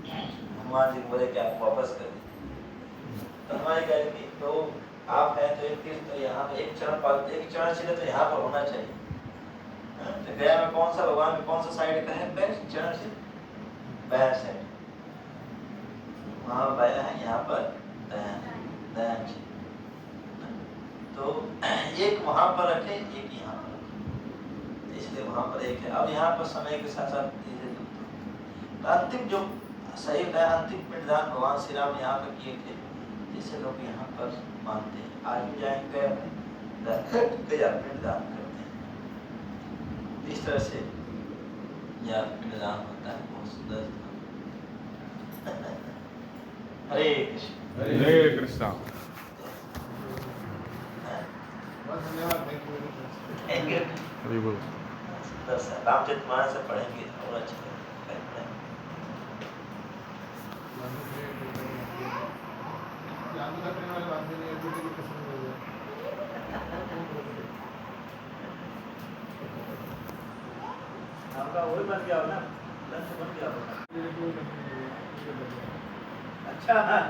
हनुमान जी बोले कि आप वापस कर दीजिए। तो हनुमान जी कहे कि तो आप हैं तो एक तीर्थ तो यहाँ पे एक चरण चिन्ह तो यहाँ पर होना चाहिए। तो गया में कौन सा भगवान में कौन सा साइड का है? चरण चिन्ह बायां साइड, वहाँ बायां है, यहाँ पर दायां चिन्ह। तो एक वहाँ पर रखे, एक यहाँ पर रखे, इसलिए वहाँ पर एक है। अब यहाँ पर समय के साथ साथ तो अंतिम जो सही है, अंतिम पिंडदान भगवान श्री राम यहाँ पर किए थे, जिसे लोग यहाँ पर मानते हैं। आज भी जाएंगे पिंडदान करते हैं। इस तरह से यह पिंडदान होता है, बहुत सुंदर। हरे कृष्ण हरे कृष्णा। हरि बोल। रामचरितमानस से पढ़ेंगे और अच्छा लगेगा। आपका वही बन गया हो ना, लंच बन गया हो। अच्छा हाँ